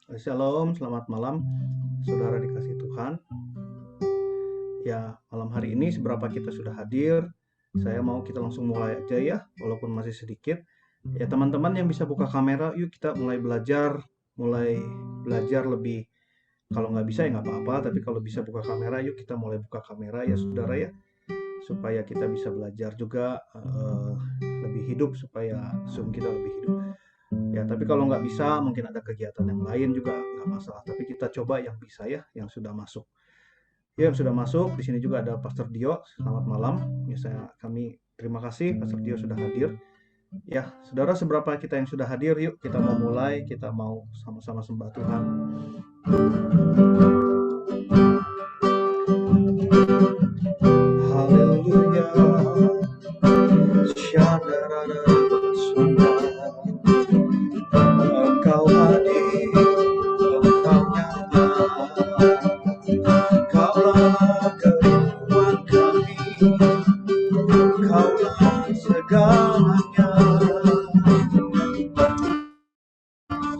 Shalom, selamat malam, saudara dikasih Tuhan. Ya, malam hari ini seberapa kita sudah hadir, saya mau kita langsung mulai aja ya, walaupun masih sedikit. Ya, teman-teman yang bisa buka kamera, yuk kita mulai belajar lebih. Kalau nggak bisa ya nggak apa-apa, tapi kalau bisa buka kamera, yuk kita mulai buka kamera ya, saudara ya, supaya kita bisa belajar juga lebih hidup, supaya Zoom kita lebih hidup. Ya, tapi kalau nggak bisa, mungkin ada kegiatan yang lain juga nggak masalah. Tapi kita coba yang bisa ya, yang sudah masuk. Ya, yang sudah masuk. Di sini juga ada Pastor Dio. Selamat malam. Ya, kami terima kasih Pastor Dio sudah hadir. Ya, saudara, seberapa kita yang sudah hadir, yuk kita mau mulai. Kita mau sama-sama sembah Tuhan. Haleluya. Engkau hadir, Engkau nyata, Kaulah kerinduan kami, Kaulah segalanya.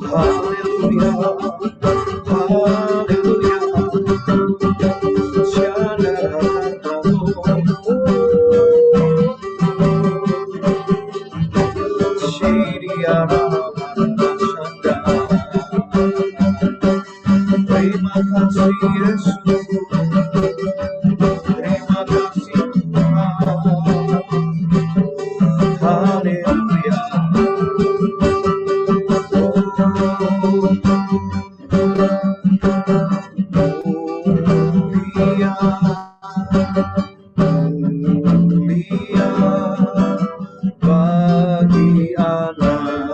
Haleluya, haleluya. Terima kasih Yesus, terima kasih Tuhan. Haleluya. Mulia, mulia bagi anak.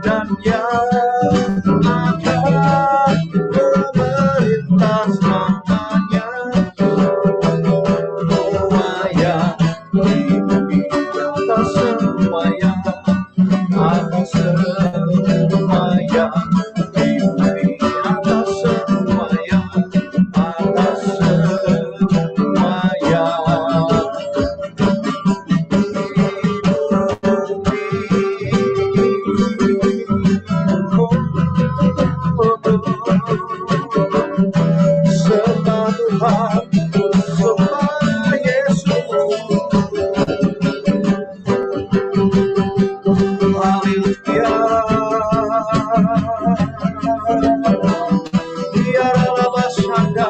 Dan Ya, biarlah masyanda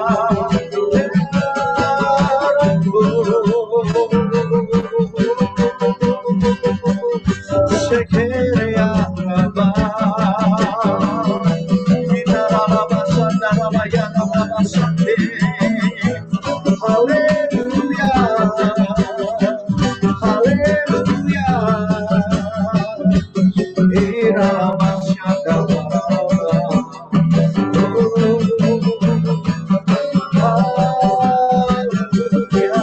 Sekeria Haleluya, haleluya, iramasyada haleluya,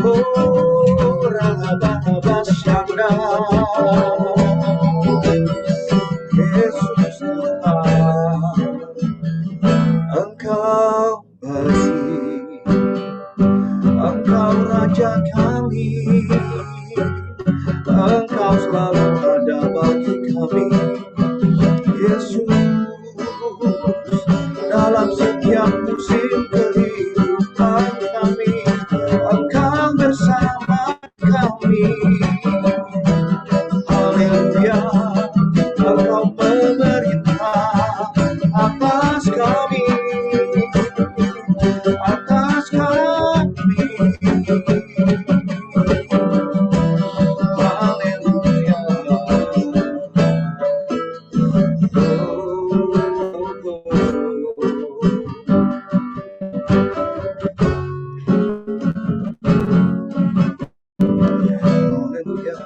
oh ramasyada Yesus Engkau baik, Engkau Raja kami, Engkau selalu ada bagi kami, Yesus. Dalam setiap musim kehidupan kami, Engkau bersama kami. Haleluya, Engkau memerintah atas kami, atas kami. Haleluya. Haleluya.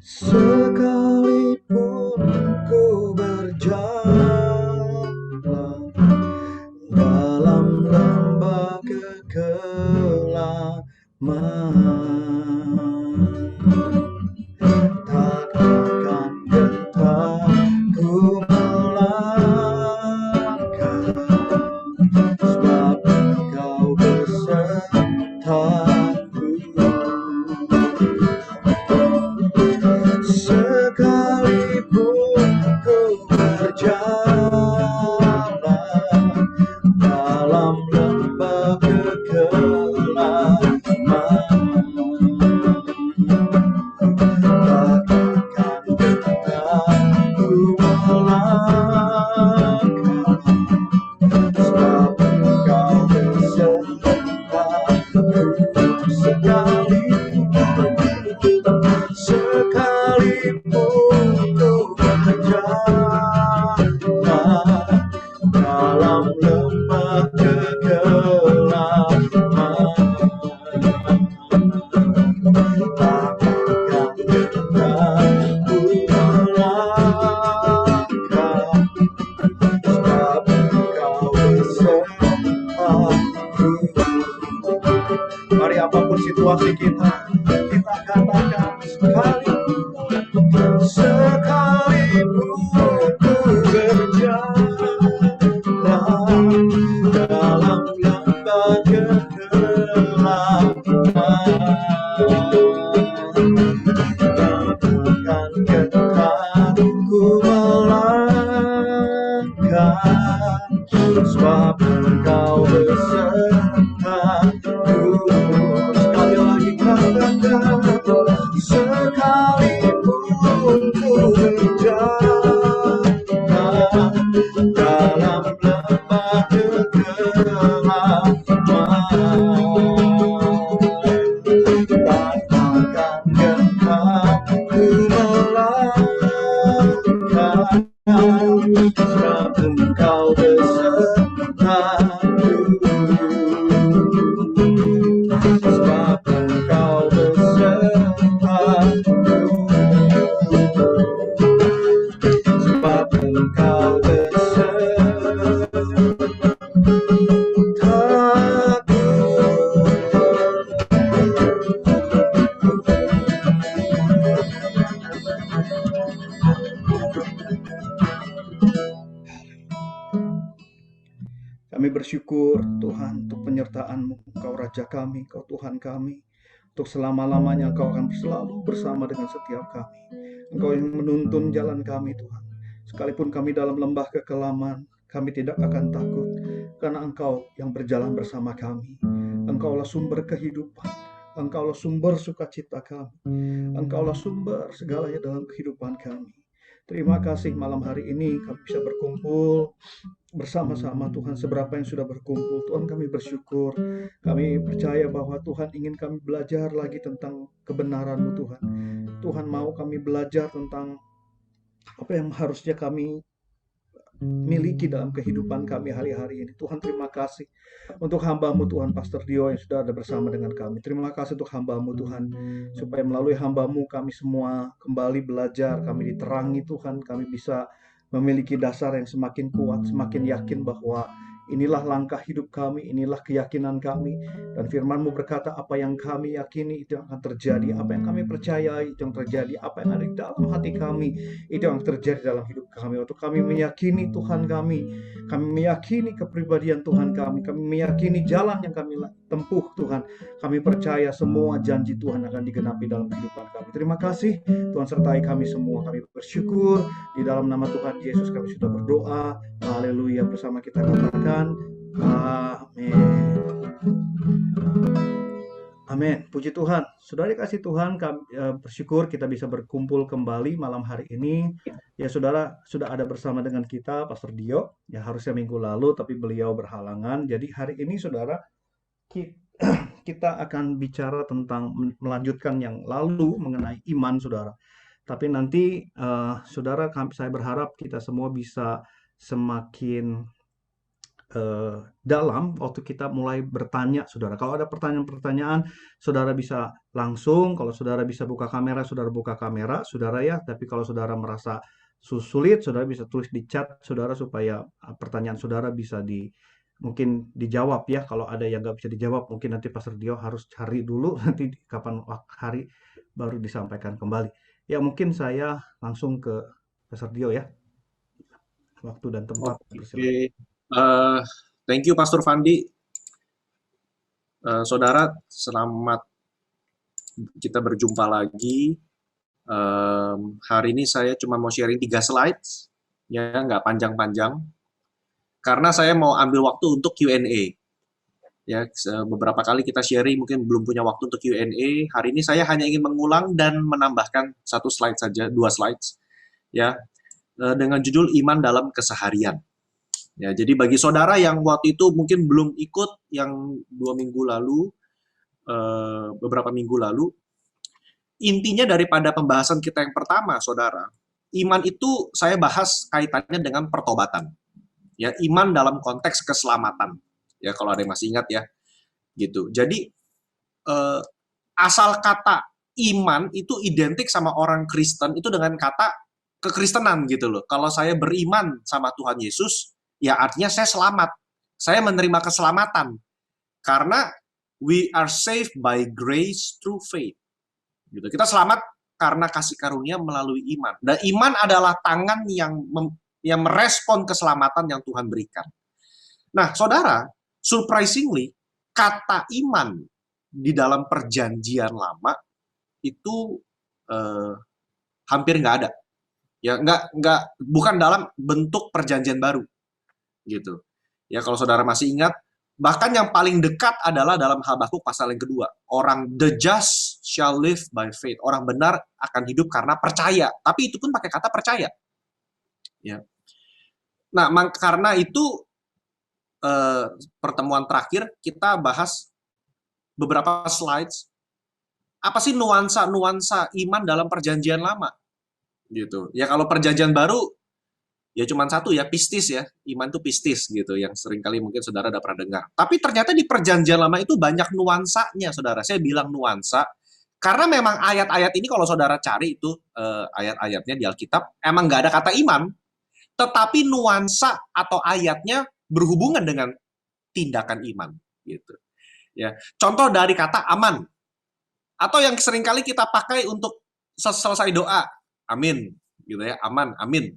Sekalipun ku berjalan dalam lembah kekelaman, tak akan gentar ku melangkah, sebab Engkau besertaku. Sekalipun ku berjalan dalam lembah kekelaman, tak akan gentar ku melangkah, sebab Engkau besertaku. Sekalipun ku berjalan dalam lembah kekelaman, tak akan gentar ku melangkah, sebab Engkau besertaku. Mari apapun situasi kita katakan sekalipun ku berjalan dalam lembah kekelaman, takkan gentar ku melangkah, sebab Engkau besertaku. Sekali lagi katakan, sekalipun ku berjalan dalam lembah kekelaman, tak akan gentar ku melangkah, sebab Engkau besertaku. Sebab Engkau besertaku, sebab Engkau besertaku. Kami bersyukur Tuhan untuk penyertaan-Mu. Engkau Raja kami, Engkau Tuhan kami. Untuk selama-lamanya Engkau akan selalu bersama dengan setiap kami. Engkau yang menuntun jalan kami Tuhan. Sekalipun kami dalam lembah kekelaman, kami tidak akan takut, karena Engkau yang berjalan bersama kami. Engkaulah sumber kehidupan, Engkaulah sumber sukacita kami, Engkaulah sumber segalanya dalam kehidupan kami. Terima kasih malam hari ini kami bisa berkumpul bersama-sama Tuhan. Seberapa yang sudah berkumpul Tuhan, kami bersyukur. Kami percaya bahwa Tuhan ingin kami belajar lagi tentang kebenaran-Mu Tuhan. Tuhan mau kami belajar tentang apa yang harusnya kami miliki dalam kehidupan kami hari-hari ini. Tuhan, terima kasih untuk hamba-Mu Tuhan, Pastor Dio yang sudah ada bersama dengan kami. Terima kasih untuk hamba-Mu Tuhan, supaya melalui hamba-Mu kami semua kembali belajar, kami diterangi Tuhan, kami bisa memiliki dasar yang semakin kuat, semakin yakin bahwa inilah langkah hidup kami, inilah keyakinan kami. Dan firman-Mu berkata, apa yang kami yakini itu yang akan terjadi, apa yang kami percayai itu yang terjadi, apa yang ada di dalam hati kami itu yang terjadi dalam hidup kami. Waktu kami meyakini Tuhan kami meyakini kepribadian Tuhan kami meyakini jalan yang kami tempuh Tuhan. Kami percaya semua janji Tuhan akan digenapi dalam kehidupan kami. Terima kasih Tuhan, sertai kami semua. Kami bersyukur di dalam nama Tuhan Yesus kami sudah berdoa. Haleluya, bersama kita katakan amin. Amin. Puji Tuhan. Saudara dikasih Tuhan, kami bersyukur kita bisa berkumpul kembali malam hari ini. Ya, saudara sudah ada bersama dengan kita Pastor Dio. Ya, harusnya minggu lalu tapi beliau berhalangan. Jadi hari ini saudara kita akan bicara tentang melanjutkan yang lalu mengenai iman saudara. Tapi nanti saudara, saya berharap kita semua bisa semakin dalam waktu kita mulai bertanya saudara. Kalau ada pertanyaan-pertanyaan, saudara bisa langsung. Kalau saudara bisa buka kamera, saudara buka kamera saudara ya. Tapi kalau saudara merasa sulit, saudara bisa tulis di chat saudara, supaya pertanyaan saudara bisa mungkin dijawab ya. Kalau ada yang nggak bisa dijawab, mungkin nanti Pastor Dio harus cari dulu nanti kapan hari baru disampaikan kembali. Ya, mungkin saya langsung ke Pastor Dio ya. Waktu dan tempat. Oke. Thank you Pastor Fandi. Saudara, selamat kita berjumpa lagi. Hari ini saya cuma mau sharing 3 slides, ya nggak panjang-panjang, karena saya mau ambil waktu untuk Q&A. Ya, beberapa kali kita sharing, mungkin belum punya waktu untuk Q&A. Hari ini saya hanya ingin mengulang dan menambahkan 1 slide saja, 2 slides, ya, dengan judul Iman dalam Keseharian. Ya, jadi bagi saudara yang waktu itu mungkin belum ikut yang 2 minggu lalu, beberapa minggu lalu, intinya daripada pembahasan kita yang pertama, saudara, iman itu saya bahas kaitannya dengan pertobatan. Ya, iman dalam konteks keselamatan. Ya, kalau ada yang masih ingat ya, gitu. Jadi asal kata iman itu identik sama orang Kristen itu dengan kata kekristenan gitu loh. Kalau saya beriman sama Tuhan Yesus, ya artinya saya selamat. Saya menerima keselamatan. Karena we are saved by grace through faith. Gitu. Kita selamat karena kasih karunia melalui iman. Dan iman adalah tangan yang merespon keselamatan yang Tuhan berikan. Nah, saudara, surprisingly, kata iman di dalam perjanjian lama itu hampir nggak ada. Ya, bukan dalam bentuk perjanjian baru. Gitu. Ya, kalau saudara masih ingat, bahkan yang paling dekat adalah dalam Habakuk pasal yang kedua. The just shall live by faith. Orang benar akan hidup karena percaya. Tapi itu pun pakai kata percaya. Ya. Nah, karena itu pertemuan terakhir kita bahas beberapa slides. Apa sih nuansa iman dalam perjanjian lama? Gitu. Ya, kalau perjanjian baru ya cuma satu ya, pistis ya. Iman itu pistis gitu, yang seringkali mungkin saudara udah pernah dengar. Tapi ternyata di perjanjian lama itu banyak nuansanya, saudara. Saya bilang nuansa, karena memang ayat-ayat ini kalau saudara cari itu, ayat-ayatnya di Alkitab, emang nggak ada kata iman, tetapi nuansa atau ayatnya berhubungan dengan tindakan iman. Gitu. Ya. Contoh dari kata aman, atau yang seringkali kita pakai untuk selesai doa, amin. Gitu ya, aman, amin.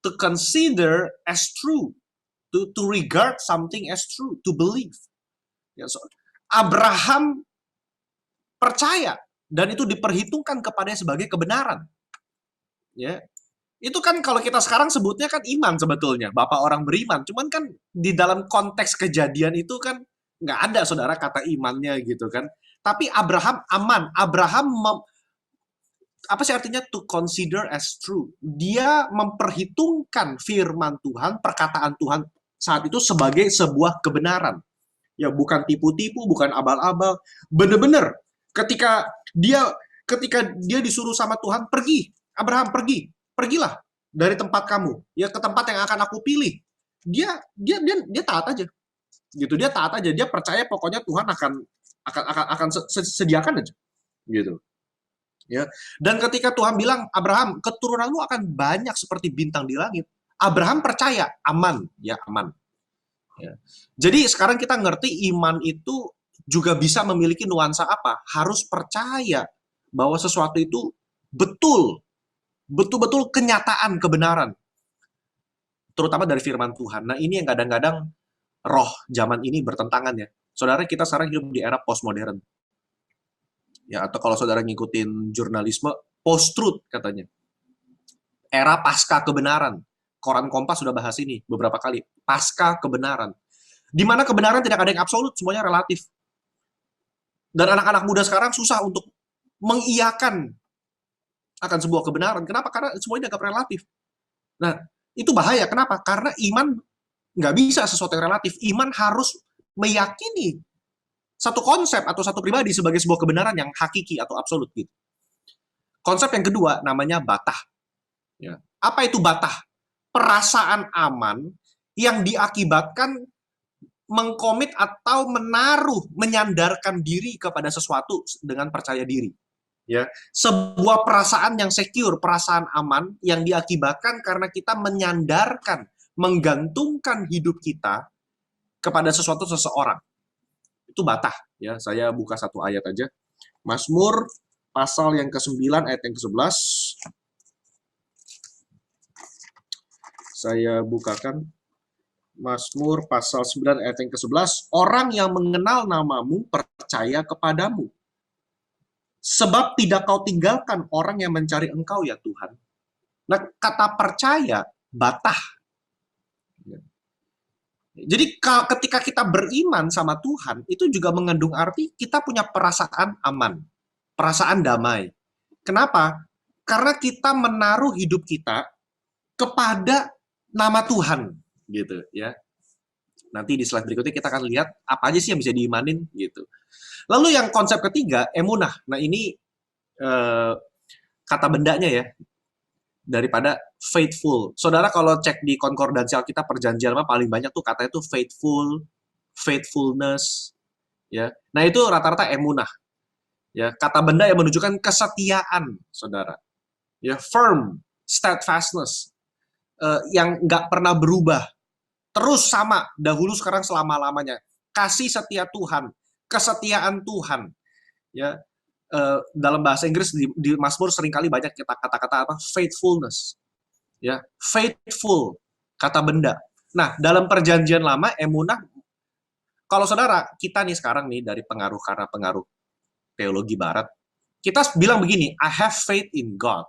To consider as true, to regard something as true, to believe. Ya, so, Abraham percaya dan itu diperhitungkan kepadanya sebagai kebenaran. Ya, Itu kan kalau kita sekarang sebutnya kan iman sebetulnya, bapak orang beriman. Cuman kan di dalam konteks kejadian itu kan nggak ada saudara kata imannya gitu kan. Tapi Abraham aman. Apa sih artinya to consider as true? Dia memperhitungkan firman Tuhan, perkataan Tuhan saat itu sebagai sebuah kebenaran. Ya bukan tipu-tipu, bukan abal-abal. Bener-bener ketika dia disuruh sama Tuhan, pergi, Abraham pergilah dari tempat kamu, ya ke tempat yang akan aku pilih. Dia taat aja, gitu. Dia taat aja, dia percaya pokoknya Tuhan akan sediakan aja, gitu. Ya. Dan ketika Tuhan bilang, Abraham, keturunanmu akan banyak seperti bintang di langit. Abraham percaya, aman, ya aman. Ya. Jadi sekarang kita ngerti iman itu juga bisa memiliki nuansa apa? Harus percaya bahwa sesuatu itu betul-betul kenyataan, kebenaran. Terutama dari firman Tuhan. Nah ini yang kadang-kadang roh zaman ini bertentangan ya. Saudara, kita sekarang hidup di era postmodern. Ya, atau kalau saudara ngikutin jurnalisme, post-truth katanya. Era pasca kebenaran. Koran Kompas sudah bahas ini beberapa kali. Pasca kebenaran. Di mana kebenaran tidak ada yang absolut, semuanya relatif. Dan anak-anak muda sekarang susah untuk mengiyakan akan sebuah kebenaran. Kenapa? Karena semuanya dianggap relatif. Nah, itu bahaya. Kenapa? Karena iman nggak bisa sesuatu yang relatif. Iman harus meyakini satu konsep atau satu pribadi sebagai sebuah kebenaran yang hakiki atau absolut. Gitu. Konsep yang kedua namanya batah. Ya. Apa itu batah? Perasaan aman yang diakibatkan mengkomit atau menaruh, menyandarkan diri kepada sesuatu dengan percaya diri. Ya, sebuah perasaan yang secure, perasaan aman yang diakibatkan karena kita menyandarkan, menggantungkan hidup kita kepada sesuatu seseorang. Itu batah. Ya, saya buka satu ayat aja. Mazmur pasal yang ke-9 ayat yang ke-11. Saya bukakan Mazmur pasal 9 ayat yang ke-11. Orang yang mengenal namamu percaya kepadamu. Sebab tidak kau tinggalkan orang yang mencari engkau ya Tuhan. Nah, kata percaya, batah. Jadi ketika kita beriman sama Tuhan, itu juga mengandung arti kita punya perasaan aman, perasaan damai. Kenapa? Karena kita menaruh hidup kita kepada nama Tuhan, gitu ya. Nanti di slide berikutnya kita akan lihat apa aja sih yang bisa diimanin, gitu. Lalu yang konsep ketiga, emunah. Nah ini kata bendanya ya, daripada faithful. Saudara kalau cek di konkordansi Alkitab perjanjian lama paling banyak tuh katanya tuh faithful, faithfulness, ya. Nah itu rata-rata emunah. Ya, kata benda yang menunjukkan kesetiaan, saudara. Ya, firm, steadfastness, yang nggak pernah berubah, terus sama, dahulu, sekarang, selama-lamanya. Kasih setia Tuhan, kesetiaan Tuhan. Ya, dalam bahasa Inggris di Mazmur seringkali banyak kita kata-kata apa? Faithfulness. Ya, faithful, kata benda. Nah, dalam perjanjian lama, emunah, kalau saudara, kita nih sekarang nih dari karena pengaruh teologi barat, kita bilang begini, I have faith in God.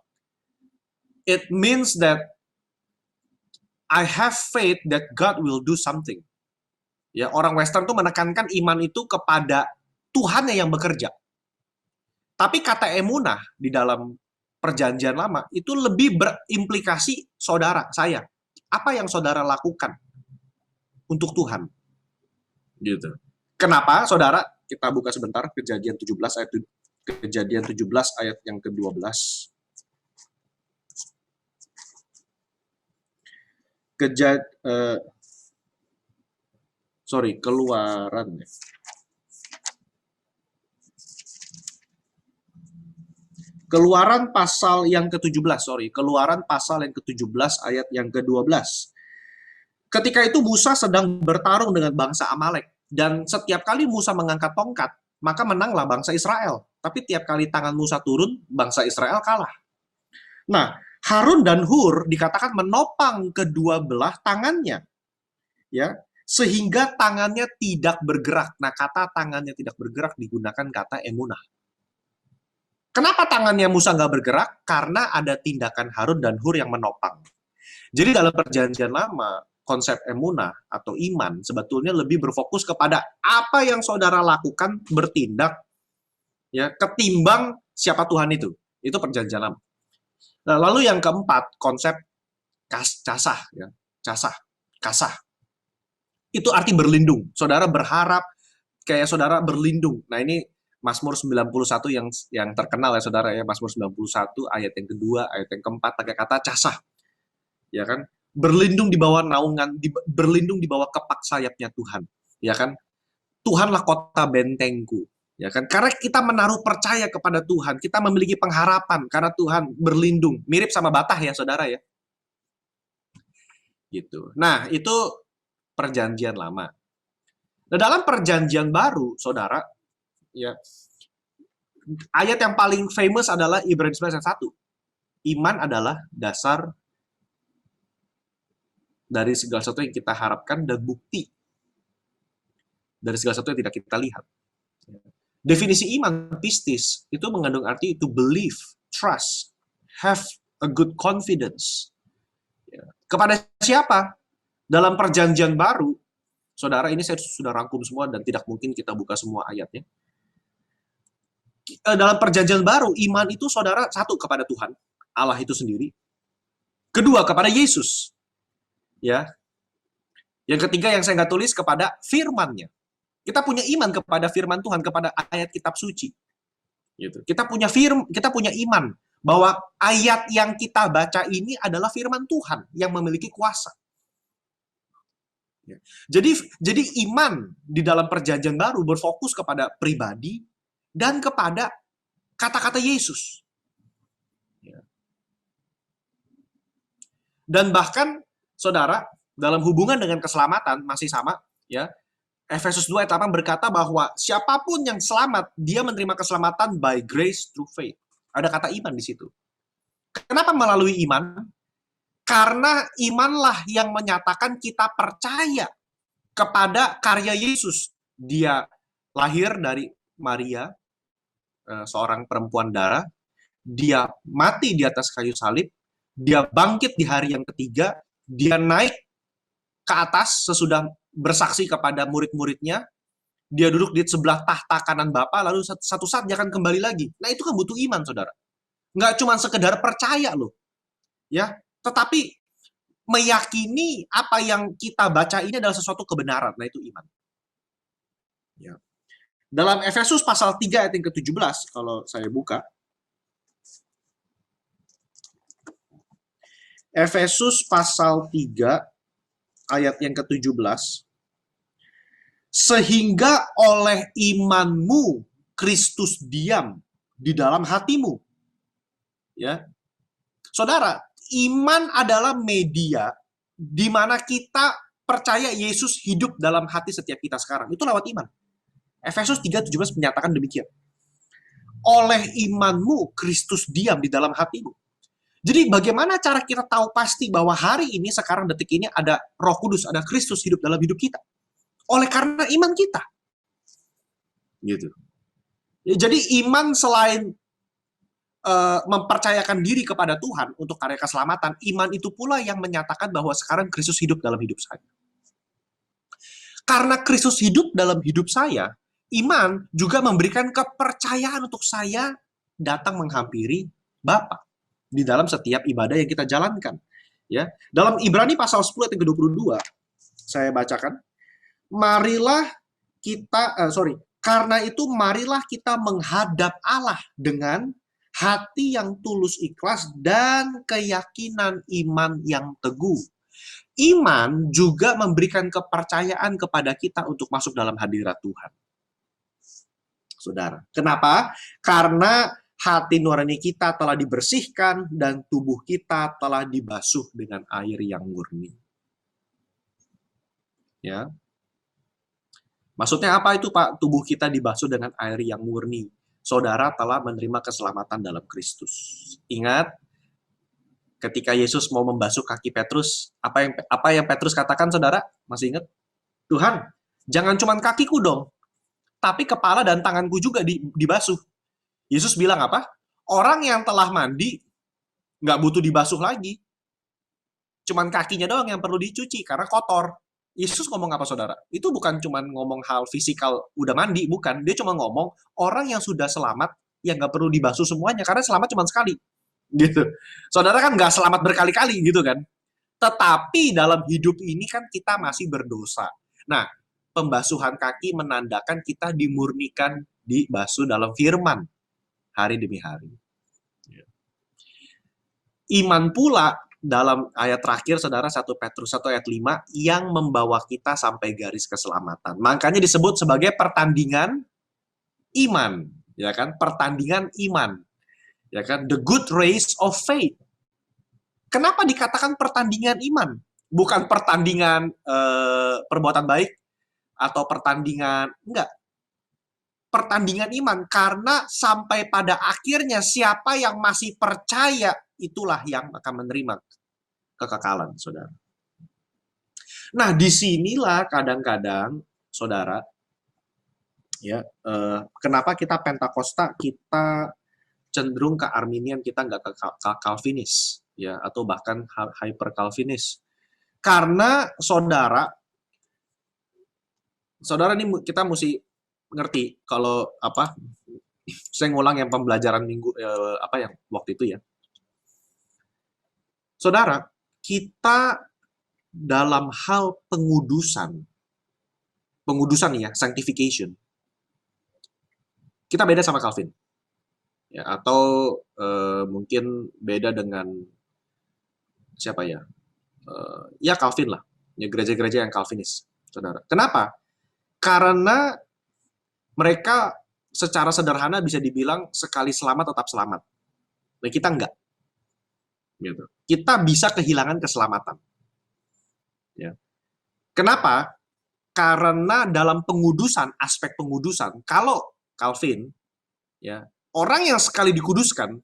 It means that I have faith that God will do something. Ya, orang Western tuh menekankan iman itu kepada Tuhan yang bekerja. Tapi kata emunah di dalam perjanjian lama itu lebih berimplikasi saudara, saya. Apa yang saudara lakukan untuk Tuhan? Gitu. Kenapa, saudara? Kita buka sebentar Kejadian 17 ayat Kejadian 17 ayat yang ke-12. Keluaran. Keluaran pasal yang ke-17, Keluaran pasal yang ke-17 ayat yang ke-12. Ketika itu Musa sedang bertarung dengan bangsa Amalek, dan setiap kali Musa mengangkat tongkat, maka menanglah bangsa Israel. Tapi tiap kali tangan Musa turun, bangsa Israel kalah. Nah, Harun dan Hur dikatakan menopang kedua belah tangannya, ya, sehingga tangannya tidak bergerak. Nah, kata tangannya tidak bergerak digunakan kata emunah. Kenapa tangannya Musa nggak bergerak? Karena ada tindakan Harun dan Hur yang menopang. Jadi dalam perjanjian lama, konsep emunah atau iman sebetulnya lebih berfokus kepada apa yang saudara lakukan, bertindak, ya, ketimbang siapa Tuhan itu. Itu perjanjian lama. Nah, lalu yang keempat, konsep casah, ya, kasah. Itu arti berlindung. Saudara berharap kayak saudara berlindung. Nah, ini Mazmur 91 yang terkenal ya saudara ya, Mazmur 91 ayat yang kedua, ayat yang keempat pakai kata casah. Ya kan? Berlindung di bawah naungan, berlindung di bawah kepak sayapnya Tuhan. Ya kan? Tuhanlah kota bentengku. Ya kan? Karena kita menaruh percaya kepada Tuhan, kita memiliki pengharapan karena Tuhan berlindung. Mirip sama batah ya saudara ya. Gitu. Nah, itu perjanjian lama. Nah, dalam perjanjian baru, saudara, ya, ayat yang paling famous adalah Ibrani 11 ayat 1. Iman adalah dasar dari segala sesuatu yang kita harapkan dan bukti dari segala sesuatu yang tidak kita lihat. Definisi iman, pistis, itu mengandung arti to believe, trust, have a good confidence. Kepada siapa? Dalam perjanjian baru, saudara, ini saya sudah rangkum semua dan tidak mungkin kita buka semua ayatnya. Dalam perjanjian baru, iman itu saudara satu kepada Tuhan, Allah itu sendiri. Kedua kepada Yesus, ya. Yang ketiga yang saya nggak tulis kepada firman-Nya. Kita punya iman kepada firman Tuhan, kepada ayat kitab suci. Gitu. Kita punya iman bahwa ayat yang kita baca ini adalah firman Tuhan yang memiliki kuasa. Ya. Jadi iman di dalam perjanjian baru berfokus kepada pribadi dan kepada kata-kata Yesus. Ya. Dan bahkan, saudara, dalam hubungan dengan keselamatan, masih sama, ya, Efesus 2 ayat 8 berkata bahwa siapapun yang selamat, dia menerima keselamatan by grace through faith. Ada kata iman di situ. Kenapa melalui iman? Karena imanlah yang menyatakan kita percaya kepada karya Yesus. Dia lahir dari Maria, seorang perempuan darah. Dia mati di atas kayu salib. Dia bangkit di hari yang ketiga. Dia naik ke atas sesudah bersaksi kepada murid-muridnya. Dia duduk di sebelah tahta kanan Bapa, lalu satu saat dia akan kembali lagi. Nah, itu kan butuh iman, saudara. Nggak cuma sekedar percaya loh. Ya, tetapi meyakini apa yang kita baca ini adalah sesuatu kebenaran. Nah, itu iman. Ya. Dalam Efesus pasal 3 ayat yang ke-17, kalau saya buka. Efesus pasal 3 ayat yang ke-17. Sehingga oleh imanmu Kristus diam di dalam hatimu. Ya. Saudara, iman adalah media di mana kita percaya Yesus hidup dalam hati setiap kita sekarang. Itu lewat iman. Efesus 3:17 menyatakan demikian. Oleh imanmu Kristus diam di dalam hatimu. Jadi bagaimana cara kita tahu pasti bahwa hari ini, sekarang, detik ini ada Roh Kudus, ada Kristus hidup dalam hidup kita? Oleh karena iman kita. Gitu. Jadi iman selain mempercayakan diri kepada Tuhan untuk karya keselamatan, iman itu pula yang menyatakan bahwa sekarang Kristus hidup dalam hidup saya. Karena Kristus hidup dalam hidup saya, iman juga memberikan kepercayaan untuk saya datang menghampiri Bapa di dalam setiap ibadah yang kita jalankan. Ya, dalam Ibrani pasal 10 ayat 22, saya bacakan. Karena itu marilah kita menghadap Allah dengan hati yang tulus ikhlas dan keyakinan iman yang teguh. Iman juga memberikan kepercayaan kepada kita untuk masuk dalam hadirat Tuhan. Saudara, kenapa? Karena hati nurani kita telah dibersihkan dan tubuh kita telah dibasuh dengan air yang murni. Ya. Maksudnya apa itu, Pak? Tubuh kita dibasuh dengan air yang murni. Saudara telah menerima keselamatan dalam Kristus. Ingat, ketika Yesus mau membasuh kaki Petrus, apa yang Petrus katakan, saudara? Masih ingat? Tuhan, jangan cuma kakiku dong, tapi kepala dan tanganku juga dibasuh. Yesus bilang apa? Orang yang telah mandi nggak butuh dibasuh lagi. Cuman kakinya doang yang perlu dicuci karena kotor. Yesus ngomong apa, saudara? Itu bukan cuma ngomong hal fisikal udah mandi, bukan. Dia cuma ngomong orang yang sudah selamat yang nggak perlu dibasuh semuanya karena selamat cuma sekali. Gitu. Saudara kan nggak selamat berkali-kali gitu kan. Tetapi dalam hidup ini kan kita masih berdosa. Nah, pembasuhan kaki menandakan kita dimurnikan, dibasuh dalam firman hari demi hari. Iman pula dalam ayat terakhir, saudara, 1 Petrus 1 ayat 5, yang membawa kita sampai garis keselamatan. Makanya disebut sebagai pertandingan iman, ya kan? Pertandingan iman, ya kan? The good race of faith. Kenapa dikatakan pertandingan iman? Bukan pertandingan perbuatan baik atau pertandingan, enggak. Pertandingan iman, karena sampai pada akhirnya siapa yang masih percaya itulah yang akan menerima kekekalan, saudara. Nah, disinilah kadang-kadang, saudara, ya, kenapa kita Pentakosta, kita cenderung ke Arminian, kita nggak ke Calvinis, ya, atau bahkan hyper Calvinis. Karena saudara ini kita mesti ngerti kalau apa? Saya ngulang yang pembelajaran minggu yang waktu itu ya. Saudara, kita dalam hal pengudusan ya, sanctification, kita beda sama Calvin. Ya, atau mungkin beda dengan siapa ya? Ya Calvin lah. Ya, gereja-gereja yang Calvinis, saudara. Kenapa? Karena mereka secara sederhana bisa dibilang sekali selamat tetap selamat. Nah, kita enggak. Gitu. Kita bisa kehilangan keselamatan. Ya. Kenapa? Karena dalam pengudusan, aspek pengudusan, kalau Calvin, ya, orang yang sekali dikuduskan,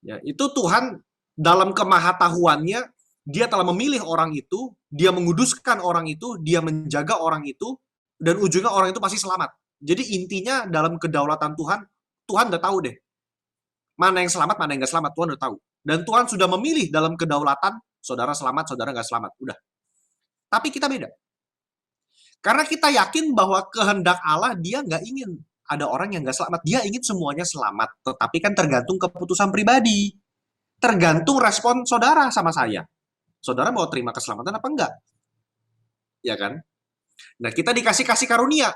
ya, itu Tuhan dalam kemahatauannya, dia telah memilih orang itu, dia menguduskan orang itu, dia menjaga orang itu, dan ujungnya orang itu pasti selamat. Jadi intinya dalam kedaulatan Tuhan, Tuhan udah tahu deh, mana yang selamat, mana yang nggak selamat, Tuhan udah tahu. Dan Tuhan sudah memilih dalam kedaulatan, saudara selamat, saudara nggak selamat. Udah. Tapi kita beda. Karena kita yakin bahwa kehendak Allah, dia nggak ingin ada orang yang nggak selamat. Dia ingin semuanya selamat. Tetapi kan tergantung keputusan pribadi. Tergantung respon saudara sama saya. Saudara mau terima keselamatan apa enggak? Ya kan? Nah, kita dikasih karunia.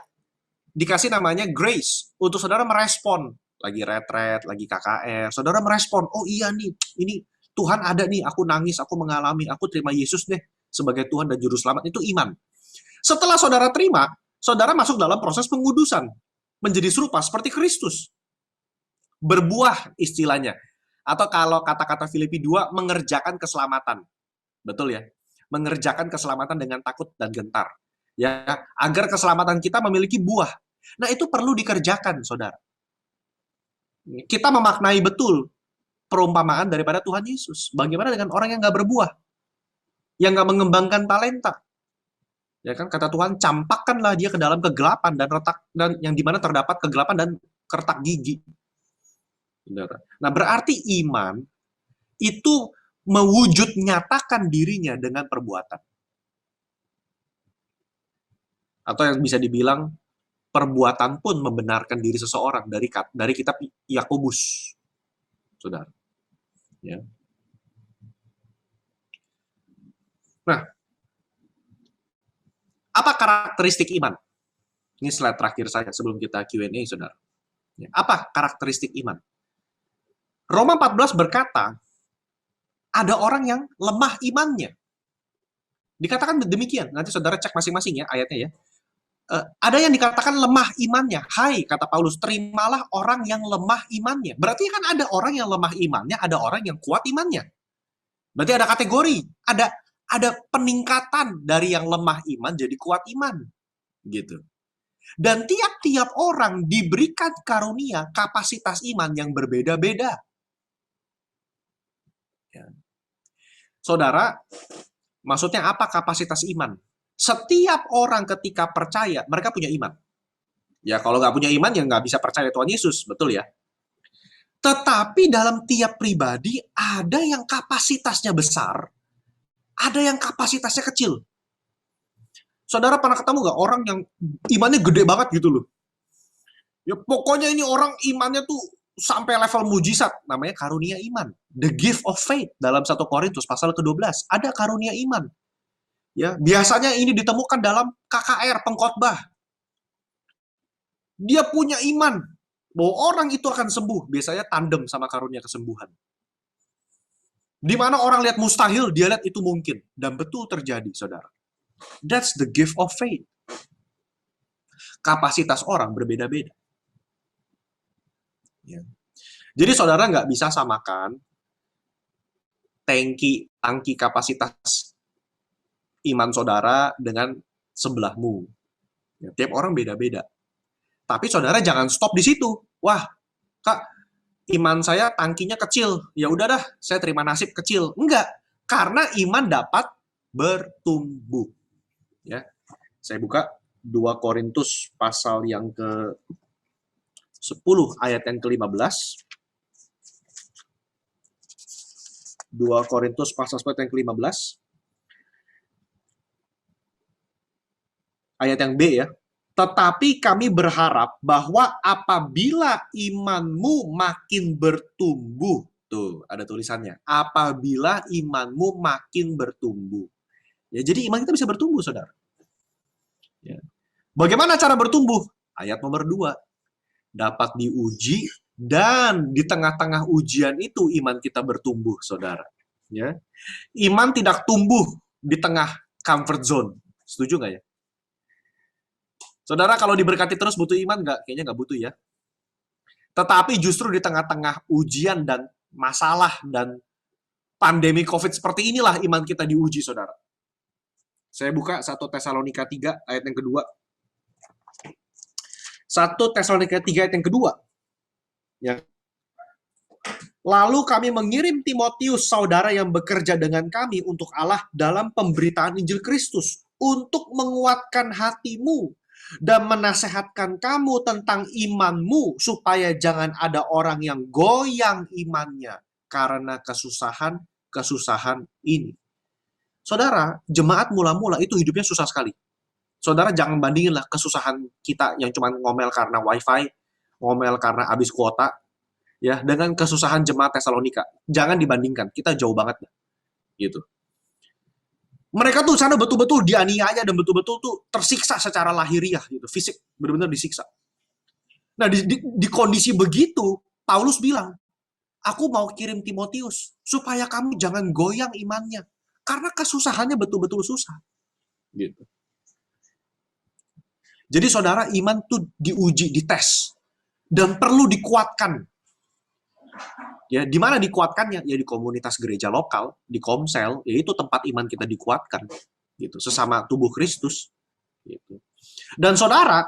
Dikasih namanya grace. Untuk saudara merespon. Lagi retret, lagi KKR. Saudara merespon, oh iya nih, ini Tuhan ada nih, aku nangis, aku mengalami, aku terima Yesus deh sebagai Tuhan dan Juru Selamat. Itu iman. Setelah saudara terima, saudara masuk dalam proses pengudusan. Menjadi serupa seperti Kristus. Berbuah istilahnya. Atau kalau kata-kata Filipi 2, mengerjakan keselamatan. Betul ya? Mengerjakan keselamatan dengan takut dan gentar. Ya, agar keselamatan kita memiliki buah. Nah, itu perlu dikerjakan, saudara. Kita memaknai betul perumpamaan daripada Tuhan Yesus. Bagaimana dengan orang yang nggak berbuah? Yang nggak mengembangkan talenta? Ya kan, kata Tuhan, campakkanlah dia ke dalam kegelapan dan retak, dan yang dimana terdapat kegelapan dan retak gigi. Nah, berarti iman itu mewujud nyatakan dirinya dengan perbuatan. Atau yang bisa dibilang, perbuatan pun membenarkan diri seseorang dari kitab Yakobus, saudara. Ya. Nah, apa karakteristik iman? Ini slide terakhir saya sebelum kita Q&A, saudara. Ya. Apa karakteristik iman? Roma 14 berkata, ada orang yang lemah imannya. Dikatakan demikian. Nanti saudara cek masing-masing ya ayatnya ya. Ada yang dikatakan lemah imannya. Hai, kata Paulus, terimalah orang yang lemah imannya. Berarti kan ada orang yang lemah imannya, ada orang yang kuat imannya. Berarti ada kategori, ada peningkatan dari yang lemah iman jadi kuat iman. Gitu. Dan tiap-tiap orang diberikan karunia kapasitas iman yang berbeda-beda. Ya. Saudara, maksudnya apa kapasitas iman? Setiap orang ketika percaya, mereka punya iman. Ya, kalau nggak punya iman, ya nggak bisa percaya Tuhan Yesus. Betul ya? Tetapi dalam tiap pribadi ada yang kapasitasnya besar, ada yang kapasitasnya kecil. Saudara pernah ketemu nggak orang yang imannya gede banget gitu loh? Ya pokoknya ini orang imannya tuh sampai level mujizat, namanya karunia iman. The gift of faith dalam 1 Korintus pasal ke-12, ada karunia iman. Ya, biasanya ini ditemukan dalam KKR, pengkhotbah. Dia punya iman bahwa orang itu akan sembuh, biasanya tandem sama karunia kesembuhan. Di mana orang lihat mustahil, dia lihat itu mungkin. Dan betul terjadi, saudara. That's the gift of faith. Kapasitas orang berbeda-beda. Ya. Jadi saudara nggak bisa samakan tangki kapasitas iman saudara dengan sebelahmu. Ya, tiap orang beda-beda. Tapi saudara jangan stop di situ. Wah, Kak, iman saya tangkinya kecil. Ya udah dah, saya terima nasib kecil. Enggak, karena iman dapat bertumbuh. Ya. Saya buka 2 Korintus pasal yang ke-10 ayat yang ke-15. 2 Korintus pasal 10 ayat yang ke-15. Ayat yang B ya. Tetapi kami berharap bahwa apabila imanmu makin bertumbuh, tuh ada tulisannya, apabila imanmu makin bertumbuh. Ya, jadi iman kita bisa bertumbuh, saudara. Ya. Bagaimana cara bertumbuh? Ayat nomor 2. Dapat diuji dan di tengah-tengah ujian itu iman kita bertumbuh, saudara. Ya. Iman tidak tumbuh di tengah comfort zone. Setuju nggak ya? Saudara, kalau diberkati terus butuh iman nggak? Kayaknya nggak butuh ya. Tetapi justru di tengah-tengah ujian dan masalah dan pandemi COVID seperti inilah iman kita diuji, saudara. Saya buka 1 Tesalonika 3 ayat yang kedua. 1 Tesalonika 3 ayat yang kedua. Ya. Lalu kami mengirim Timotius, saudara yang bekerja dengan kami untuk Allah dalam pemberitaan Injil Kristus, untuk menguatkan hatimu dan menasehatkan kamu tentang imanmu, supaya jangan ada orang yang goyang imannya karena kesusahan ini. Saudara, jemaat mula-mula itu hidupnya susah sekali. Saudara jangan bandinginlah kesusahan kita yang cuma ngomel karena wifi, ngomel karena habis kuota, ya, dengan kesusahan jemaat Tesalonika. Jangan dibandingkan, kita jauh banget, gitu. Mereka tuh sana betul-betul dianiaya dan betul-betul tuh tersiksa secara lahiriah, gitu, fisik, benar-benar disiksa. Nah, di kondisi begitu, Paulus bilang, aku mau kirim Timotius supaya kamu jangan goyang imannya, karena kesusahannya betul-betul susah, gitu. Jadi saudara, iman tuh diuji, dites, dan perlu dikuatkan. Ya, di mana dikuatkannya? Ya di komunitas gereja lokal, di komsel, yaitu tempat iman kita dikuatkan, gitu, sesama tubuh Kristus, gitu. Dan saudara,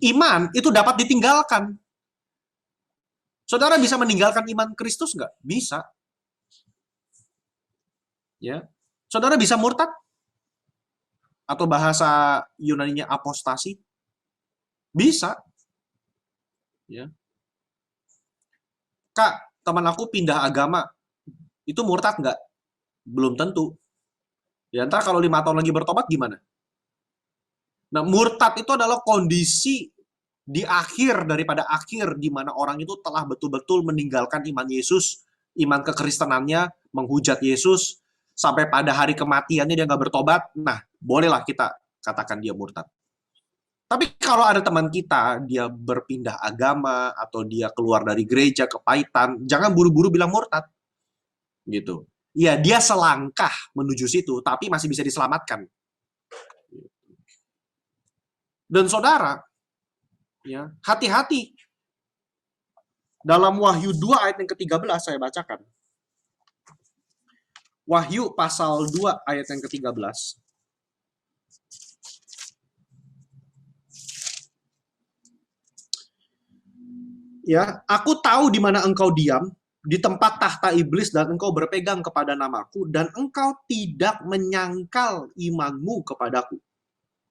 iman itu dapat ditinggalkan. Saudara bisa meninggalkan iman Kristus nggak? Bisa. Ya, saudara bisa murtad? Atau bahasa Yunaninya apostasi? Bisa. Ya. Kak, teman aku pindah agama, itu murtad nggak? Belum tentu. Ya, ntar kalau 5 tahun lagi bertobat gimana? Nah, murtad itu adalah kondisi di akhir daripada akhir, di mana orang itu telah betul-betul meninggalkan iman Yesus, iman kekristenannya, menghujat Yesus, sampai pada hari kematiannya dia nggak bertobat. Nah, bolehlah kita katakan dia murtad. Tapi kalau ada teman kita, dia berpindah agama, atau dia keluar dari gereja, kepahitan, jangan buru-buru bilang murtad. Gitu. Ya, dia selangkah menuju situ, tapi masih bisa diselamatkan. Dan saudara, ya, hati-hati. Dalam Wahyu 2 ayat yang ke-13 saya bacakan. Wahyu pasal 2 ayat yang ke-13. Ya, aku tahu di mana engkau diam, di tempat tahta iblis, dan engkau berpegang kepada namaku, dan engkau tidak menyangkal imanmu kepadaku.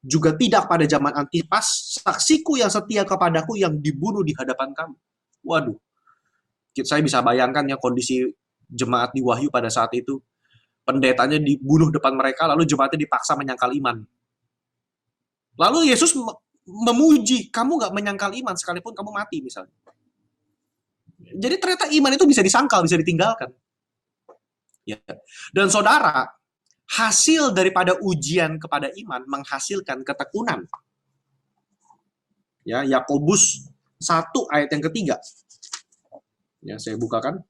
Juga tidak pada zaman Antipas, saksiku yang setia kepadaku, yang dibunuh di hadapan kamu. Waduh. Saya bisa bayangkan ya kondisi jemaat di Wahyu pada saat itu. Pendetanya dibunuh depan mereka, lalu jemaatnya dipaksa menyangkal iman. Lalu Yesus memuji, kamu nggak menyangkal iman sekalipun kamu mati misalnya. Jadi ternyata iman itu bisa disangkal, bisa ditinggalkan. Ya. Dan saudara, hasil daripada ujian kepada iman menghasilkan ketekunan. Ya, Yakobus 1 ayat yang ketiga. Ya, saya bukakan.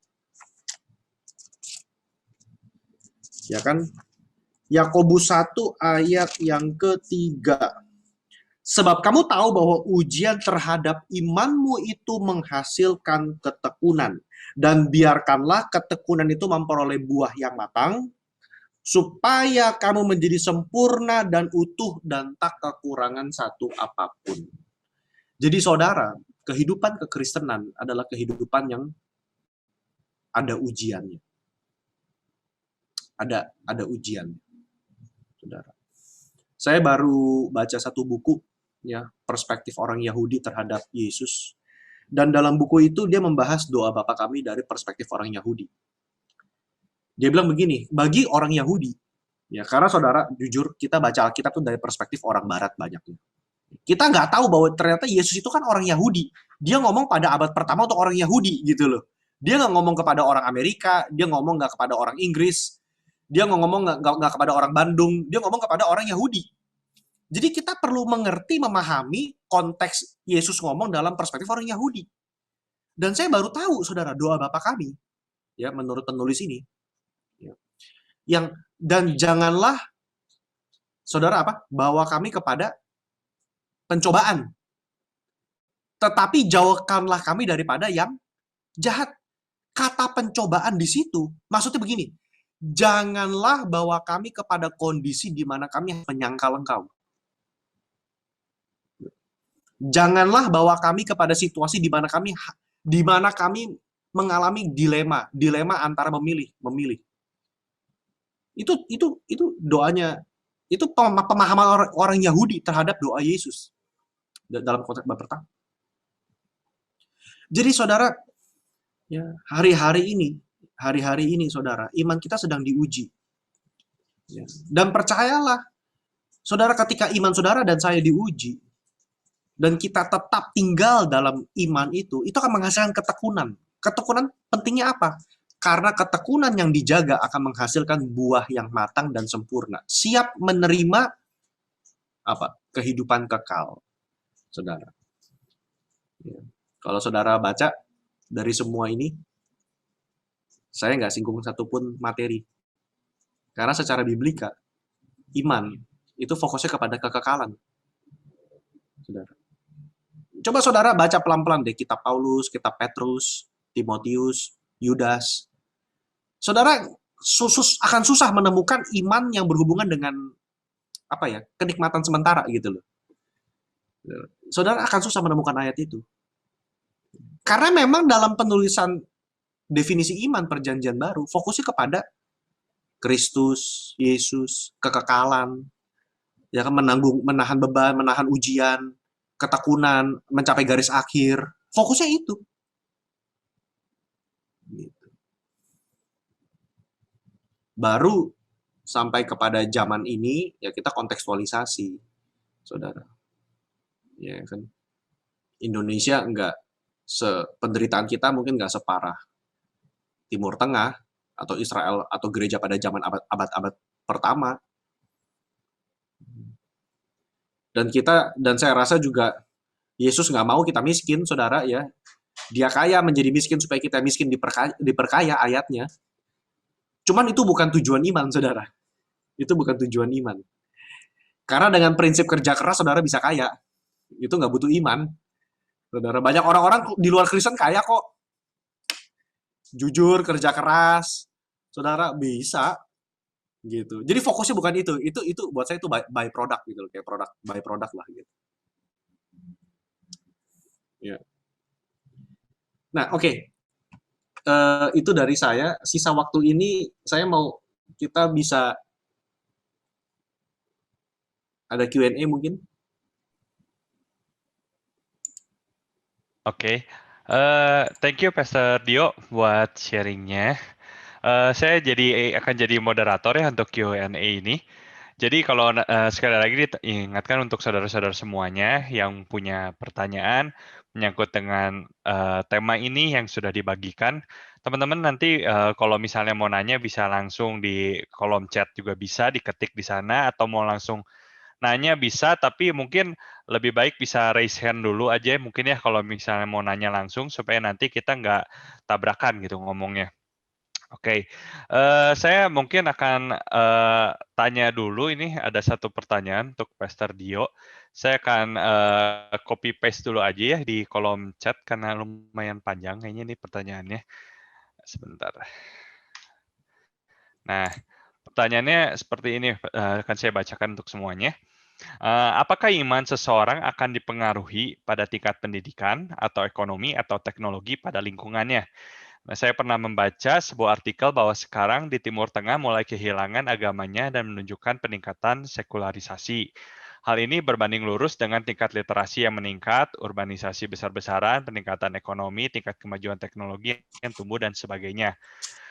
Ya kan? Yakobus 1 ayat yang ketiga. Sebab kamu tahu bahwa ujian terhadap imanmu itu menghasilkan ketekunan. Dan biarkanlah ketekunan itu memperoleh buah yang matang, supaya kamu menjadi sempurna dan utuh dan tak kekurangan satu apapun. Jadi saudara, kehidupan kekristenan adalah kehidupan yang ada ujiannya. Ada ujiannya. Saudara. Saya baru baca satu buku, ya, perspektif orang Yahudi terhadap Yesus. Dan dalam buku itu dia membahas doa Bapa kami dari perspektif orang Yahudi. Dia bilang begini, bagi orang Yahudi, ya karena saudara jujur kita baca Alkitab itu dari perspektif orang Barat banyaknya. Kita nggak tahu bahwa ternyata Yesus itu kan orang Yahudi. Dia ngomong pada abad pertama untuk orang Yahudi gitu loh. Dia nggak ngomong kepada orang Amerika, dia ngomong nggak kepada orang Inggris, dia ngomong nggak kepada orang Bandung, dia ngomong kepada orang Yahudi. Jadi kita perlu mengerti, memahami konteks Yesus ngomong dalam perspektif orang Yahudi. Dan saya baru tahu, saudara, doa Bapa kami, ya menurut penulis ini, dan janganlah, saudara bawa kami kepada pencobaan, tetapi jauhkanlah kami daripada yang jahat. Kata pencobaan di situ, maksudnya begini, janganlah bawa kami kepada kondisi di mana kami menyangkal Engkau. Janganlah bawa kami kepada situasi di mana kami mengalami dilema antara memilih. Itu doanya, itu pemahaman orang Yahudi terhadap doa Yesus dalam konteks bab pertama. Jadi saudara, ya, hari-hari ini saudara, iman kita sedang diuji. Ya. Dan percayalah, saudara, ketika iman saudara dan saya diuji, dan kita tetap tinggal dalam iman itu akan menghasilkan ketekunan. Ketekunan pentingnya apa? Karena ketekunan yang dijaga akan menghasilkan buah yang matang dan sempurna. Siap menerima kehidupan kekal, saudara. Ya. Kalau saudara baca dari semua ini, saya nggak singgung satupun materi. Karena secara biblika, iman itu fokusnya kepada kekekalan, saudara. Coba saudara baca pelan-pelan deh kitab Paulus, kitab Petrus, Timotius, Yudas. Saudara akan susah menemukan iman yang berhubungan dengan kenikmatan sementara gitu loh. Saudara akan susah menemukan ayat itu. Karena memang dalam penulisan definisi iman perjanjian baru fokusnya kepada Kristus, Yesus, kekekalan, ya kan, menahan beban, menahan ujian, ketekunan, mencapai garis akhir. Fokusnya itu. Gitu. Baru sampai kepada zaman ini, ya kita kontekstualisasi, saudara. Ya kan. Indonesia penderitaan kita mungkin nggak separah Timur Tengah atau Israel atau gereja pada zaman abad-abad pertama. Dan saya rasa juga Yesus nggak mau kita miskin, saudara, ya. Dia kaya menjadi miskin supaya kita miskin diperkaya ayatnya. Cuman itu bukan tujuan iman, saudara. Itu bukan tujuan iman. Karena dengan prinsip kerja keras, saudara bisa kaya. Itu nggak butuh iman. Saudara, banyak orang-orang di luar Kristen kaya kok. Jujur, kerja keras. Saudara, bisa. Gitu. Jadi fokusnya bukan itu. Itu buat saya itu by product gitu loh, kayak by product lah gitu. Ya. Nah, oke. Itu dari saya. Sisa waktu ini saya mau kita bisa ada Q&A mungkin. Oke. Thank you Pastor Dio buat sharingnya. Saya akan jadi moderator ya untuk Q&A ini. Jadi kalau sekali lagi diingatkan untuk saudara-saudara semuanya yang punya pertanyaan menyangkut dengan tema ini yang sudah dibagikan, teman-teman nanti kalau misalnya mau nanya bisa langsung di kolom chat juga bisa diketik di sana, atau mau langsung nanya bisa, tapi mungkin lebih baik bisa raise hand dulu aja mungkin ya kalau misalnya mau nanya langsung, supaya nanti kita nggak tabrakan gitu ngomongnya. Oke, saya mungkin akan tanya dulu. Ini ada satu pertanyaan untuk Pastor Dio. Saya akan copy paste dulu aja ya di kolom chat karena lumayan panjang kayaknya nih pertanyaannya. Sebentar. Nah, pertanyaannya seperti ini, akan saya bacakan untuk semuanya. Apakah iman seseorang akan dipengaruhi pada tingkat pendidikan atau ekonomi atau teknologi pada lingkungannya? Nah, saya pernah membaca sebuah artikel bahwa sekarang di Timur Tengah mulai kehilangan agamanya dan menunjukkan peningkatan sekularisasi. Hal ini berbanding lurus dengan tingkat literasi yang meningkat, urbanisasi besar-besaran, peningkatan ekonomi, tingkat kemajuan teknologi yang tumbuh, dan sebagainya.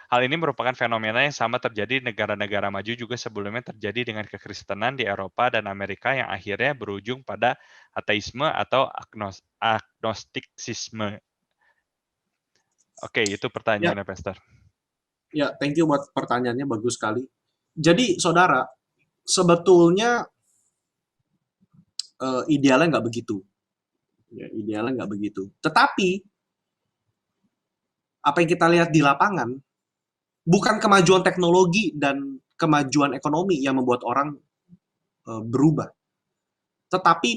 Hal ini merupakan fenomena yang sama terjadi di negara-negara maju juga sebelumnya terjadi dengan kekristenan di Eropa dan Amerika yang akhirnya berujung pada ateisme atau agnostisisme. Oke, itu Ya, pertanyaannya, Pastor. ya, thank you buat pertanyaannya, bagus sekali. Jadi, saudara, sebetulnya idealnya nggak begitu. Ya, idealnya nggak begitu. Tetapi, apa yang kita lihat di lapangan, bukan kemajuan teknologi dan kemajuan ekonomi yang membuat orang berubah. Tetapi,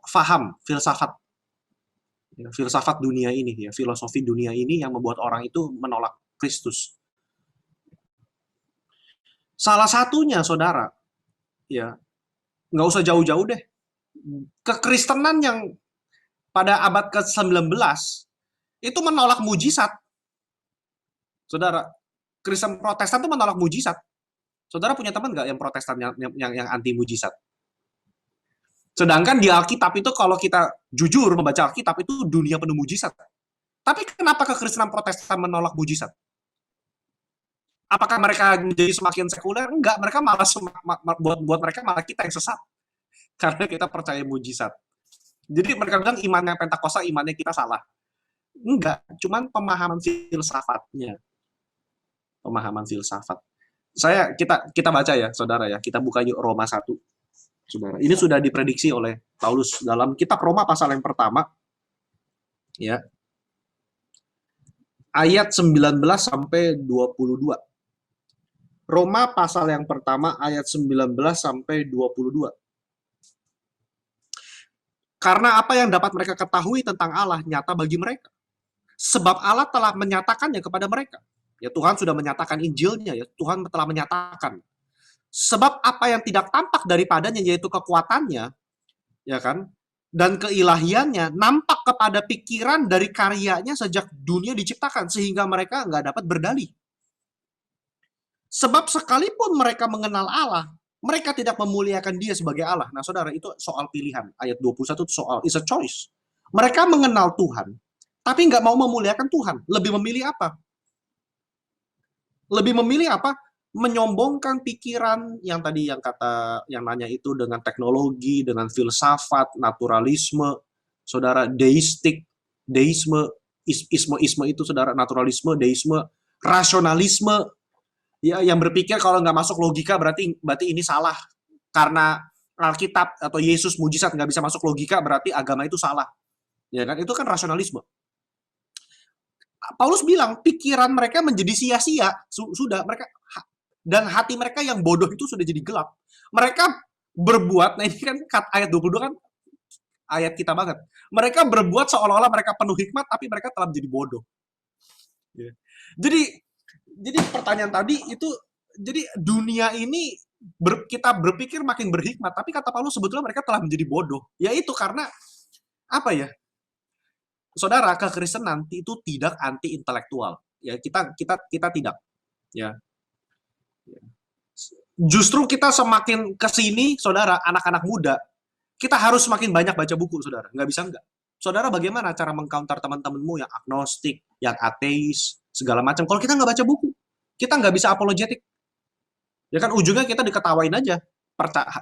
faham, filsafat. Ya, filsafat dunia ini, ya, filosofi dunia ini yang membuat orang itu menolak Kristus. Salah satunya, saudara, ya, nggak usah jauh-jauh deh. Kekristenan yang pada abad ke-19 itu menolak mujizat. Saudara, Kristen Protestan itu menolak mujizat. Saudara punya teman nggak yang Protestan yang anti mujizat? Sedangkan di Alkitab itu kalau kita jujur membaca Alkitab itu dunia penuh mujizat. Tapi kenapa kekristenan Protestan menolak mujizat? Apakah mereka menjadi semakin sekuler? Enggak, mereka malah buat mereka malah kita yang sesat. Karena kita percaya mujizat. Jadi mereka bilang imannya Pentakosta, imannya kita salah. Enggak, cuman pemahaman filsafatnya. Pemahaman filsafat. Kita baca ya, saudara ya. Kita buka yuk Roma 1. Saudara, ini sudah diprediksi oleh Paulus dalam kitab Roma pasal yang pertama. Ya. Ayat 19 sampai 22. Roma pasal yang pertama ayat 19 sampai 22. Karena apa yang dapat mereka ketahui tentang Allah nyata bagi mereka. Sebab Allah telah menyatakannya kepada mereka. Ya, Tuhan sudah menyatakan Injilnya, ya, Tuhan telah menyatakan. Sebab apa yang tidak tampak daripadanya, yaitu kekuatannya, ya kan, dan keilahiannya, nampak kepada pikiran dari karyanya sejak dunia diciptakan, sehingga mereka nggak dapat berdalih. Sebab sekalipun mereka mengenal Allah, mereka tidak memuliakan dia sebagai Allah. Nah, saudara, itu soal pilihan. Ayat 21 itu soal, is a choice. Mereka mengenal Tuhan, tapi nggak mau memuliakan Tuhan. Lebih memilih apa? Lebih memilih apa? Menyombongkan pikiran yang tadi yang nanya itu dengan teknologi, dengan filsafat, naturalisme, saudara, deisme, isme itu saudara, naturalisme, deisme, rasionalisme, ya, yang berpikir kalau nggak masuk logika berarti ini salah. Karena Alkitab atau Yesus mujizat nggak bisa masuk logika berarti agama itu salah. Ya kan? Itu kan rasionalisme. Paulus bilang pikiran mereka menjadi sia-sia, sudah mereka, dan hati mereka yang bodoh itu sudah jadi gelap. Mereka berbuat, nah ini kan ayat 22 kan ayat kita banget. Mereka berbuat seolah-olah mereka penuh hikmat, tapi mereka telah menjadi bodoh. Jadi pertanyaan tadi itu, jadi dunia ini kita berpikir makin berhikmat, tapi kata Paulus sebetulnya mereka telah menjadi bodoh. Yaitu karena apa ya? Saudara, kekristenan itu tidak anti intelektual. Ya, kita tidak. Ya. Justru kita semakin kesini, saudara, anak-anak muda, kita harus semakin banyak baca buku, saudara. Nggak bisa enggak. Saudara bagaimana cara mengcounter teman-temanmu yang agnostik, yang ateis, segala macam? Kalau kita nggak baca buku, kita nggak bisa apologetik. Ya kan ujungnya kita diketawain aja.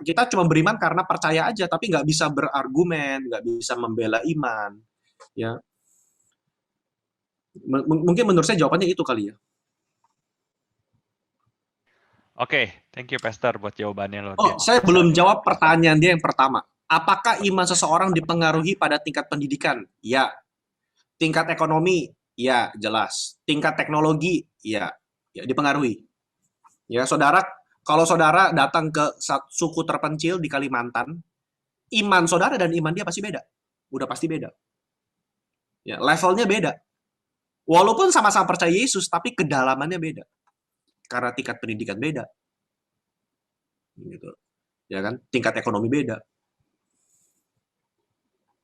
Kita cuma beriman karena percaya aja, tapi nggak bisa berargumen, nggak bisa membela iman. Ya, mungkin menurut saya jawabannya itu kali ya. Oke, thank you Pastor buat jawabannya luar Oh, biasa. saya belum jawab pertanyaan dia yang pertama. Apakah iman seseorang dipengaruhi pada tingkat pendidikan? Ya. Tingkat ekonomi? Ya, jelas. Tingkat teknologi? Ya, ya dipengaruhi. Ya, saudara, kalau saudara datang ke suku terpencil di Kalimantan, iman saudara dan iman dia pasti beda. Udah pasti beda. Ya, levelnya beda. Walaupun sama-sama percaya Yesus, tapi kedalamannya beda. Karena tingkat pendidikan beda. Gitu. Ya kan? Tingkat ekonomi beda.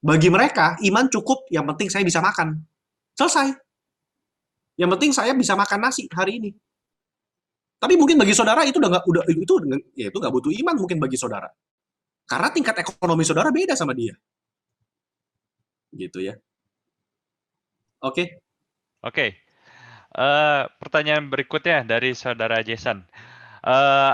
Bagi mereka, iman cukup, yang penting saya bisa makan. Selesai. Yang penting saya bisa makan nasi hari ini. Tapi mungkin bagi saudara itu itu nggak butuh iman mungkin bagi saudara. Karena tingkat ekonomi saudara beda sama dia. Gitu ya. Oke. Oke. Pertanyaan berikutnya dari saudara Jason.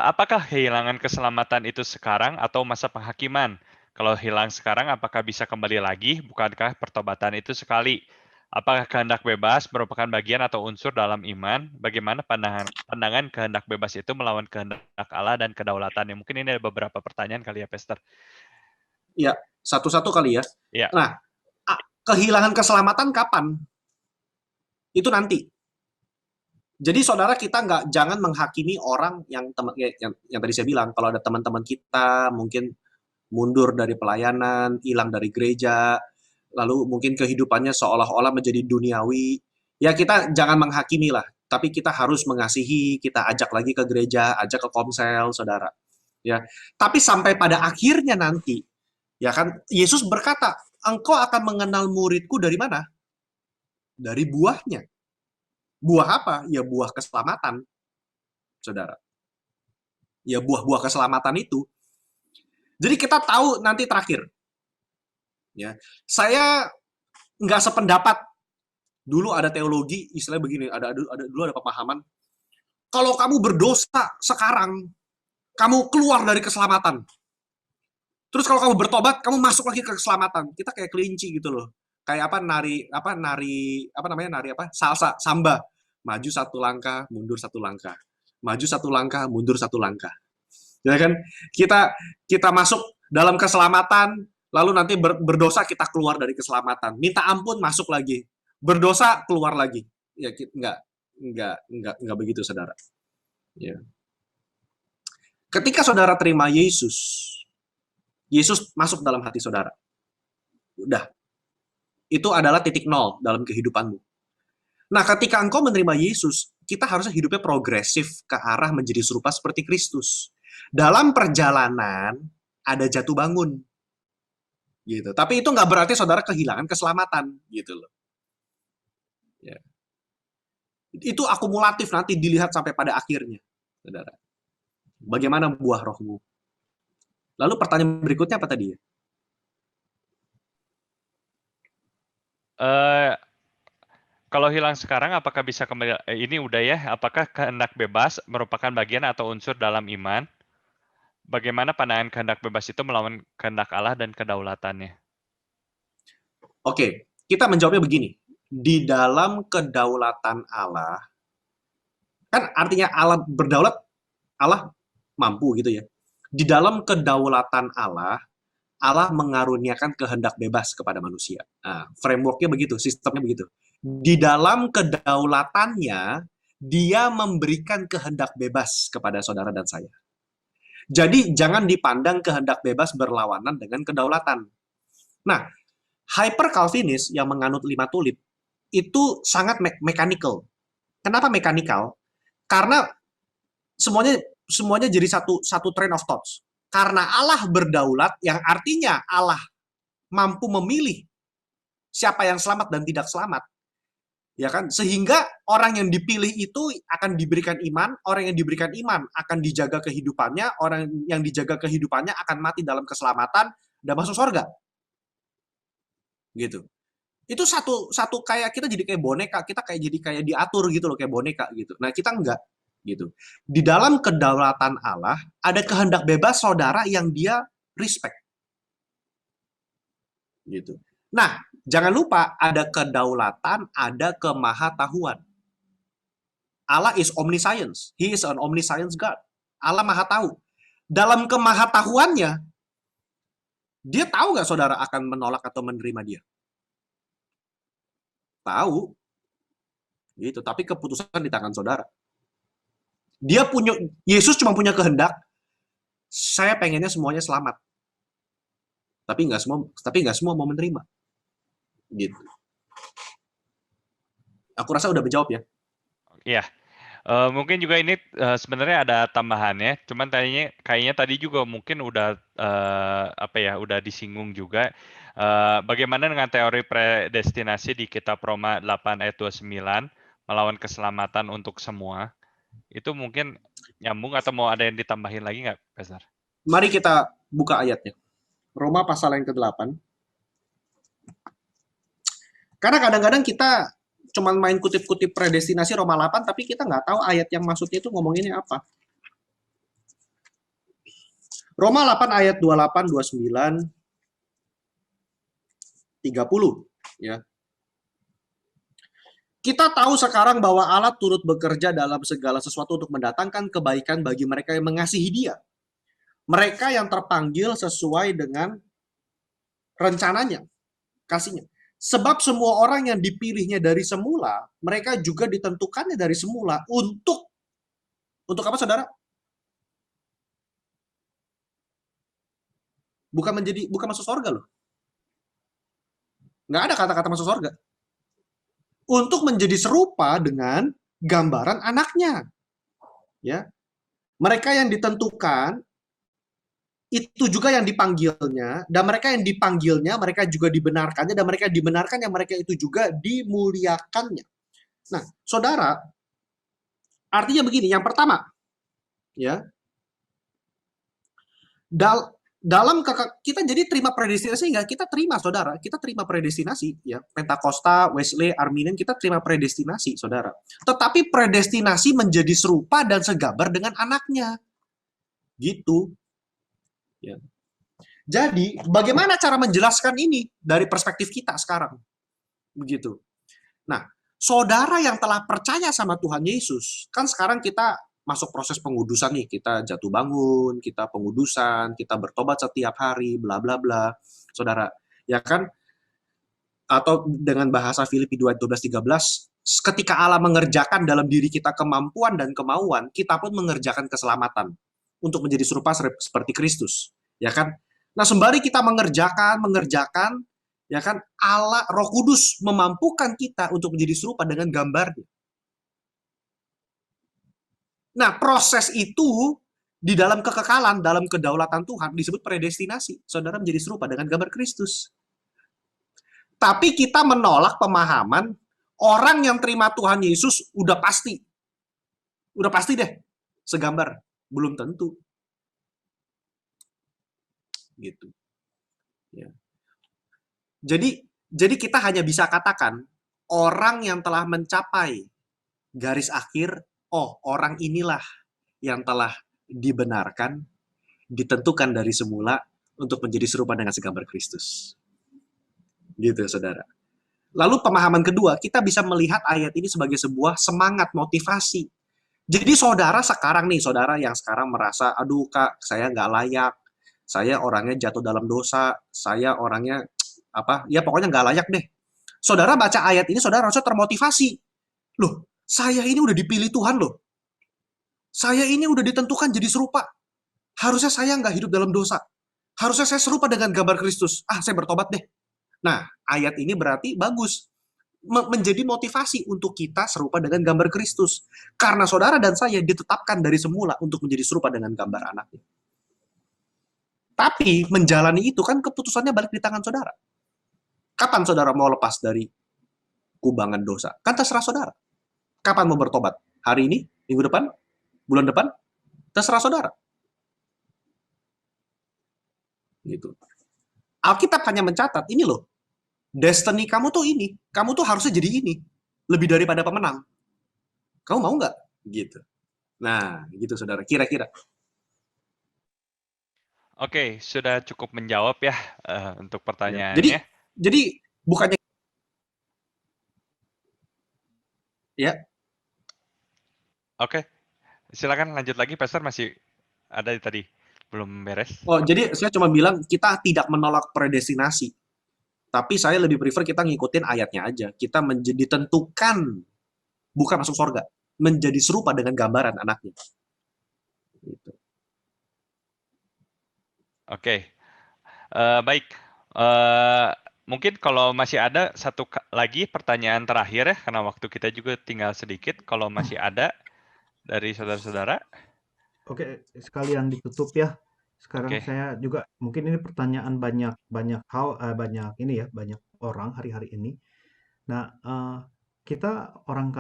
Apakah kehilangan keselamatan itu sekarang atau masa penghakiman? Kalau hilang sekarang, apakah bisa kembali lagi? Bukankah pertobatan itu sekali? Apakah kehendak bebas merupakan bagian atau unsur dalam iman? Bagaimana pandangan kehendak bebas itu melawan kehendak Allah dan kedaulatannya? Mungkin ini ada beberapa pertanyaan kali ya, Pastor. Ya, satu-satu kali ya. Ya. Nah, kehilangan keselamatan kapan? Itu nanti. Jadi saudara kita jangan menghakimi orang yang tadi saya bilang, kalau ada teman-teman kita mungkin mundur dari pelayanan, hilang dari gereja, lalu mungkin kehidupannya seolah-olah menjadi duniawi. Ya kita jangan menghakimi lah, tapi kita harus mengasihi, kita ajak lagi ke gereja, ajak ke komsel, saudara. Ya, tapi sampai pada akhirnya nanti, ya kan, Yesus berkata, engkau akan mengenal muridku dari mana? Dari buahnya. Buah apa? Ya buah keselamatan, saudara. Ya buah-buah keselamatan itu. Jadi kita tahu nanti terakhir. Ya, saya nggak sependapat. Dulu ada teologi, istilah begini, dulu ada pemahaman. Kalau kamu berdosa sekarang, kamu keluar dari keselamatan. Terus kalau kamu bertobat, kamu masuk lagi ke keselamatan. Kita kayak kelinci gitu loh. Kayak salsa, samba. Maju satu langkah, mundur satu langkah. Maju satu langkah, mundur satu langkah. Ya kan? Kita masuk dalam keselamatan, lalu nanti berdosa kita keluar dari keselamatan. Minta ampun masuk lagi. Berdosa keluar lagi. Ya enggak begitu, saudara. Ya. Ketika saudara terima Yesus masuk dalam hati saudara. Udah. Itu adalah titik nol dalam kehidupanmu. Nah, ketika engkau menerima Yesus, kita harusnya hidupnya progresif ke arah menjadi serupa seperti Kristus. Dalam perjalanan ada jatuh bangun, gitu. Tapi itu nggak berarti saudara kehilangan keselamatan, gitu loh. Ya. Itu akumulatif nanti dilihat sampai pada akhirnya, saudara. Bagaimana buah rohmu? Lalu pertanyaan berikutnya apa tadi ya? Kalau hilang sekarang, apakah bisa kembali? Ini udah ya. Apakah kehendak bebas merupakan bagian atau unsur dalam iman? Bagaimana pandangan kehendak bebas itu melawan kehendak Allah dan kedaulatannya? Oke, kita menjawabnya begini. Di dalam kedaulatan Allah, kan artinya Allah berdaulat, Allah mampu gitu ya. Di dalam kedaulatan Allah, Allah mengaruniakan kehendak bebas kepada manusia. Nah, frameworknya begitu, sistemnya begitu. Di dalam kedaulatannya, dia memberikan kehendak bebas kepada saudara dan saya. Jadi, jangan dipandang kehendak bebas berlawanan dengan kedaulatan. Nah, hyper Calvinis yang menganut 5 tulip, itu sangat mechanical. Kenapa mechanical? Karena semuanya jadi satu train of thoughts. Karena Allah berdaulat, yang artinya Allah mampu memilih siapa yang selamat dan tidak selamat. Ya kan? Sehingga orang yang dipilih itu akan diberikan iman, orang yang diberikan iman akan dijaga kehidupannya, orang yang dijaga kehidupannya akan mati dalam keselamatan dan masuk surga. gitu. Itu satu satu kayak kita jadi kayak boneka, kita kayak jadi kayak diatur gitu loh, kayak boneka gitu. Nah, kita enggak gitu. Di dalam kedaulatan Allah ada kehendak bebas saudara yang dia respect gitu. Nah, jangan lupa ada kedaulatan, ada kemahatauan. Allah is omniscience. He is an omniscience God. Allah maha tahu. Dalam kemahatauannya, dia tahu nggak saudara akan menolak atau menerima dia? Tahu. Gitu. Tapi keputusan di tangan saudara. Yesus cuma punya kehendak, saya pengennya semuanya selamat. Tapi nggak semua mau menerima. Gitu. Aku rasa udah menjawab ya. Iya. Mungkin juga ini sebenarnya ada tambahannya, cuman kayaknya tadi juga mungkin udah udah disinggung juga. Bagaimana dengan teori predestinasi di kitab Roma 8 ayat 29 melawan keselamatan untuk semua? Itu mungkin nyambung atau mau ada yang ditambahin lagi nggak, Pastor? Mari kita buka ayatnya. Roma pasal yang ke-8. Karena kadang-kadang kita cuma main kutip-kutip predestinasi Roma 8, tapi kita nggak tahu ayat yang maksudnya itu ngomonginnya apa. Roma 8 ayat 28, 29, 30. Ya. Kita tahu sekarang bahwa Allah turut bekerja dalam segala sesuatu untuk mendatangkan kebaikan bagi mereka yang mengasihi Dia. Mereka yang terpanggil sesuai dengan rencananya, kasihnya. Sebab semua orang yang dipilihnya dari semula, mereka juga ditentukannya dari semula untuk apa, saudara? Bukan masuk surga loh. Nggak ada kata-kata masuk surga. Untuk menjadi serupa dengan gambaran anaknya. Ya. Mereka yang ditentukan itu juga yang dipanggilnya, dan mereka yang dipanggilnya, mereka juga dibenarkannya, dan mereka dibenarkannya, mereka itu juga dimuliakannya. Nah, saudara, artinya begini, yang pertama, ya, dalam kita jadi terima predestinasi nggak? Kita terima, saudara, kita terima predestinasi, ya, Pentakosta, Wesley, Arminian, kita terima predestinasi, saudara. Tetapi predestinasi menjadi serupa dan segambar dengan anaknya, gitu. Ya. Jadi, bagaimana cara menjelaskan ini dari perspektif kita sekarang? Begitu. Nah, saudara yang telah percaya sama Tuhan Yesus, kan sekarang kita masuk proses pengudusan nih, kita jatuh bangun, kita pengudusan, kita bertobat setiap hari, bla bla bla. Saudara, ya kan? Atau dengan bahasa Filipi 2:12-13, ketika Allah mengerjakan dalam diri kita kemampuan dan kemauan, kita pun mengerjakan keselamatan untuk menjadi serupa seperti Kristus, ya kan? Nah, sembari kita mengerjakan, ya kan, Allah, Roh Kudus memampukan kita untuk menjadi serupa dengan gambarnya. Nah, proses itu di dalam kekekalan, dalam kedaulatan Tuhan disebut predestinasi. Saudara menjadi serupa dengan gambar Kristus. Tapi kita menolak pemahaman orang yang terima Tuhan Yesus udah pasti deh segambar. Belum tentu. Gitu. Ya. Jadi kita hanya bisa katakan orang yang telah mencapai garis akhir, orang inilah yang telah dibenarkan, ditentukan dari semula untuk menjadi serupa dengan segambar Kristus. Gitu, saudara. Lalu pemahaman kedua, kita bisa melihat ayat ini sebagai sebuah semangat, motivasi. Jadi saudara yang sekarang merasa, aduh Kak, saya nggak layak, saya orangnya jatuh dalam dosa, saya orangnya ya pokoknya nggak layak deh. Saudara baca ayat ini, saudara harusnya termotivasi. Loh, saya ini udah dipilih Tuhan loh. Saya ini udah ditentukan jadi serupa. Harusnya saya nggak hidup dalam dosa. Harusnya saya serupa dengan gambar Kristus. Saya bertobat deh. Nah, ayat ini berarti bagus. Menjadi motivasi untuk kita serupa dengan gambar Kristus. Karena saudara dan saya ditetapkan dari semula untuk menjadi serupa dengan gambar anaknya. Tapi menjalani itu kan keputusannya balik di tangan saudara. Kapan saudara mau lepas dari kubangan dosa? Kan terserah saudara. Kapan mau bertobat? Hari ini? Minggu depan? Bulan depan? Terserah saudara. Gitu. Alkitab hanya mencatat, ini loh, Destiny kamu tuh ini, kamu tuh harusnya jadi ini, lebih daripada pemenang. Kamu mau nggak? Gitu. Nah, gitu saudara. Kira-kira. Oke, sudah cukup menjawab ya untuk Ya. Jadi, pertanyaannya. bukannya ya. Oke, silakan lanjut lagi, Pastor, masih ada tadi belum beres. Oh, jadi saya cuma bilang kita tidak menolak predestinasi, tapi saya lebih prefer kita ngikutin ayatnya aja. Kita menjadi tentukan bukan masuk surga, menjadi serupa dengan gambaran anaknya. Gitu. Oke, baik. Eh, mungkin kalau masih ada satu lagi pertanyaan terakhir ya, karena waktu kita juga tinggal sedikit. Kalau masih ada dari saudara-saudara. Oke, sekalian ditutup ya. Sekarang Oke, saya juga mungkin ini pertanyaan banyak banyak hal banyak ini ya, banyak orang hari-hari ini. Nah, kita orang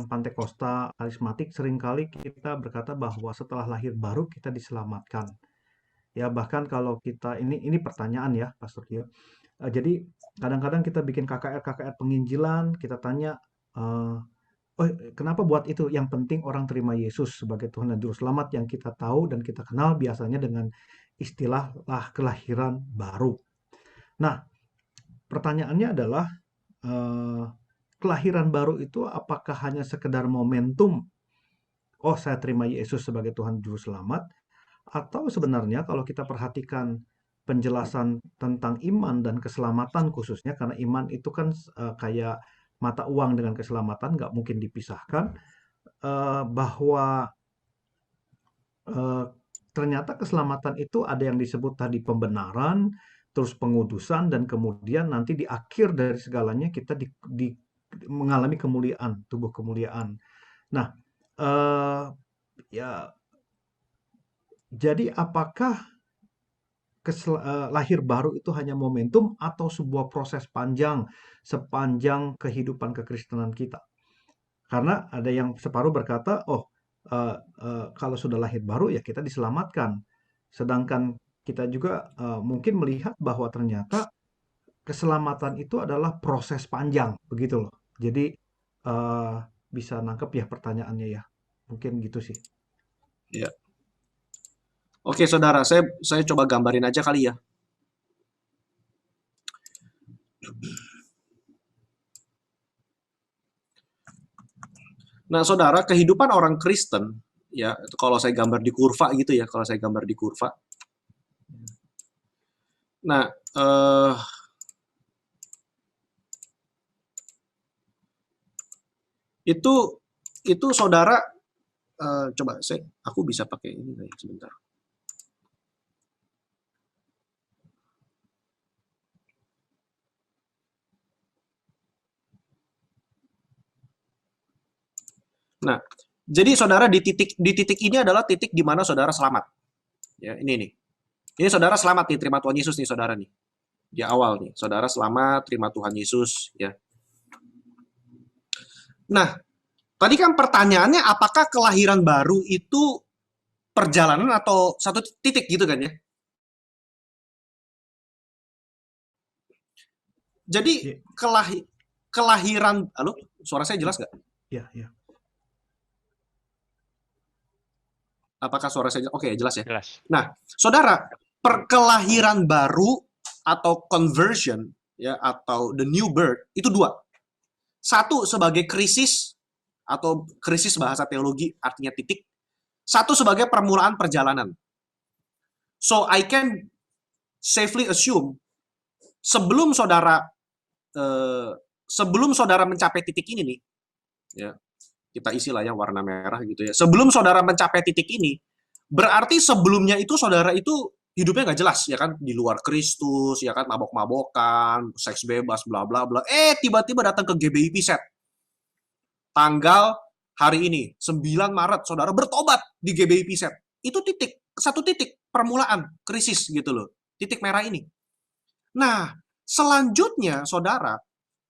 Pantekosta, karismatik seringkali kita berkata bahwa setelah lahir baru kita diselamatkan. Ya, bahkan kalau kita ini pertanyaan ya, Pastor Kio. Jadi kadang-kadang kita bikin KKR penginjilan, kita tanya, oh, kenapa buat itu? Yang penting orang terima Yesus sebagai Tuhan dan Juru Selamat yang kita tahu dan kita kenal biasanya dengan istilah kelahiran baru. Nah, pertanyaannya adalah eh, kelahiran baru itu apakah hanya sekedar momentum? Oh, saya terima Yesus sebagai Tuhan Juru Selamat, atau sebenarnya kalau kita perhatikan penjelasan tentang iman dan keselamatan khususnya karena iman itu kan kayak mata uang dengan keselamatan nggak mungkin dipisahkan bahwa eh, ternyata keselamatan itu ada yang disebut tadi pembenaran, terus pengudusan, dan kemudian nanti di akhir dari segalanya kita mengalami kemuliaan, tubuh kemuliaan. Nah, eh, ya jadi apakah lahir baru itu hanya momentum atau sebuah proses panjang sepanjang kehidupan kekristenan kita? Karena ada yang separuh berkata, oh, kalau sudah lahir baru ya kita diselamatkan. Sedangkan kita juga mungkin melihat bahwa ternyata keselamatan itu adalah proses panjang, begitu loh. Jadi eh, bisa nangkep ya pertanyaannya ya. Mungkin gitu sih. Ya. Oke, saudara, saya coba gambarin aja kali ya. Nah, saudara, kehidupan orang Kristen, ya, kalau saya gambar di kurva gitu ya, kalau saya gambar di kurva. Nah, itu saudara, coba aku bisa pakai ini nggak ya, sebentar. Nah, jadi saudara di titik ini adalah titik di mana saudara selamat. Ya, ini nih. Ini saudara selamat nih, terima Tuhan Yesus nih saudara nih. Di awal nih, saudara selamat, terima Tuhan Yesus ya. Nah, tadi kan pertanyaannya apakah kelahiran baru itu perjalanan atau satu titik gitu kan ya? Jadi Ya, kelahiran, halo, suara saya jelas nggak? ya, ya. Apakah suara saya jelas? Oke, jelas ya. jelas. Nah, saudara, perkelahiran baru atau conversion ya atau the new birth itu dua. Satu sebagai krisis atau krisis bahasa teologi artinya titik. Satu sebagai permulaan perjalanan. So I can safely assume sebelum saudara mencapai titik ini nih, ya kita isi lah ya warna merah gitu ya. Sebelum saudara mencapai titik ini, berarti sebelumnya itu saudara itu hidupnya nggak jelas ya kan, di luar Kristus ya kan, mabok-mabokan, seks bebas, bla bla bla. Tiba-tiba datang ke GBI Piset. Tanggal hari ini 9 Maret saudara bertobat di GBI Piset. Itu satu titik permulaan krisis gitu loh. Titik merah ini. Nah, selanjutnya saudara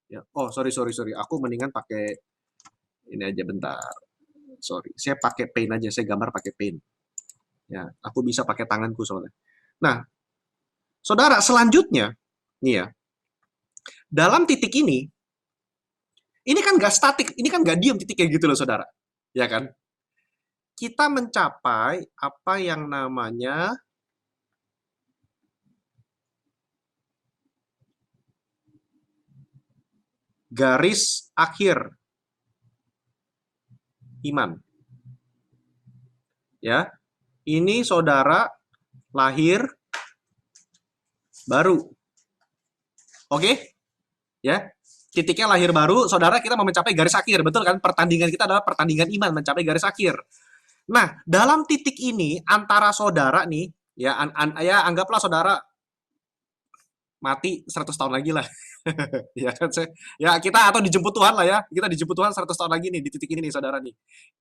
ya, oh sorry, aku mendingan pakai ini aja bentar. Sorry, saya pakai pen aja, saya gambar pakai pen. Ya, aku bisa pakai tanganku soalnya. Nah, saudara, selanjutnya, nih ya, dalam titik ini kan nggak statik, ini kan nggak diem titiknya gitu loh, saudara. Ya kan? Kita mencapai apa yang namanya garis akhir iman. Ya, ini saudara lahir baru. Oke? Ya, titiknya lahir baru, saudara, kita mau mencapai garis akhir, betul kan? Pertandingan kita adalah pertandingan iman, mencapai garis akhir. Nah, dalam titik ini antara saudara nih, ya, ya anggaplah saudara mati 100 tahun lagi lah. Ya kan, ya kita atau dijemput Tuhan lah ya, kita dijemput Tuhan 100 tahun lagi nih di titik ini nih, saudara nih,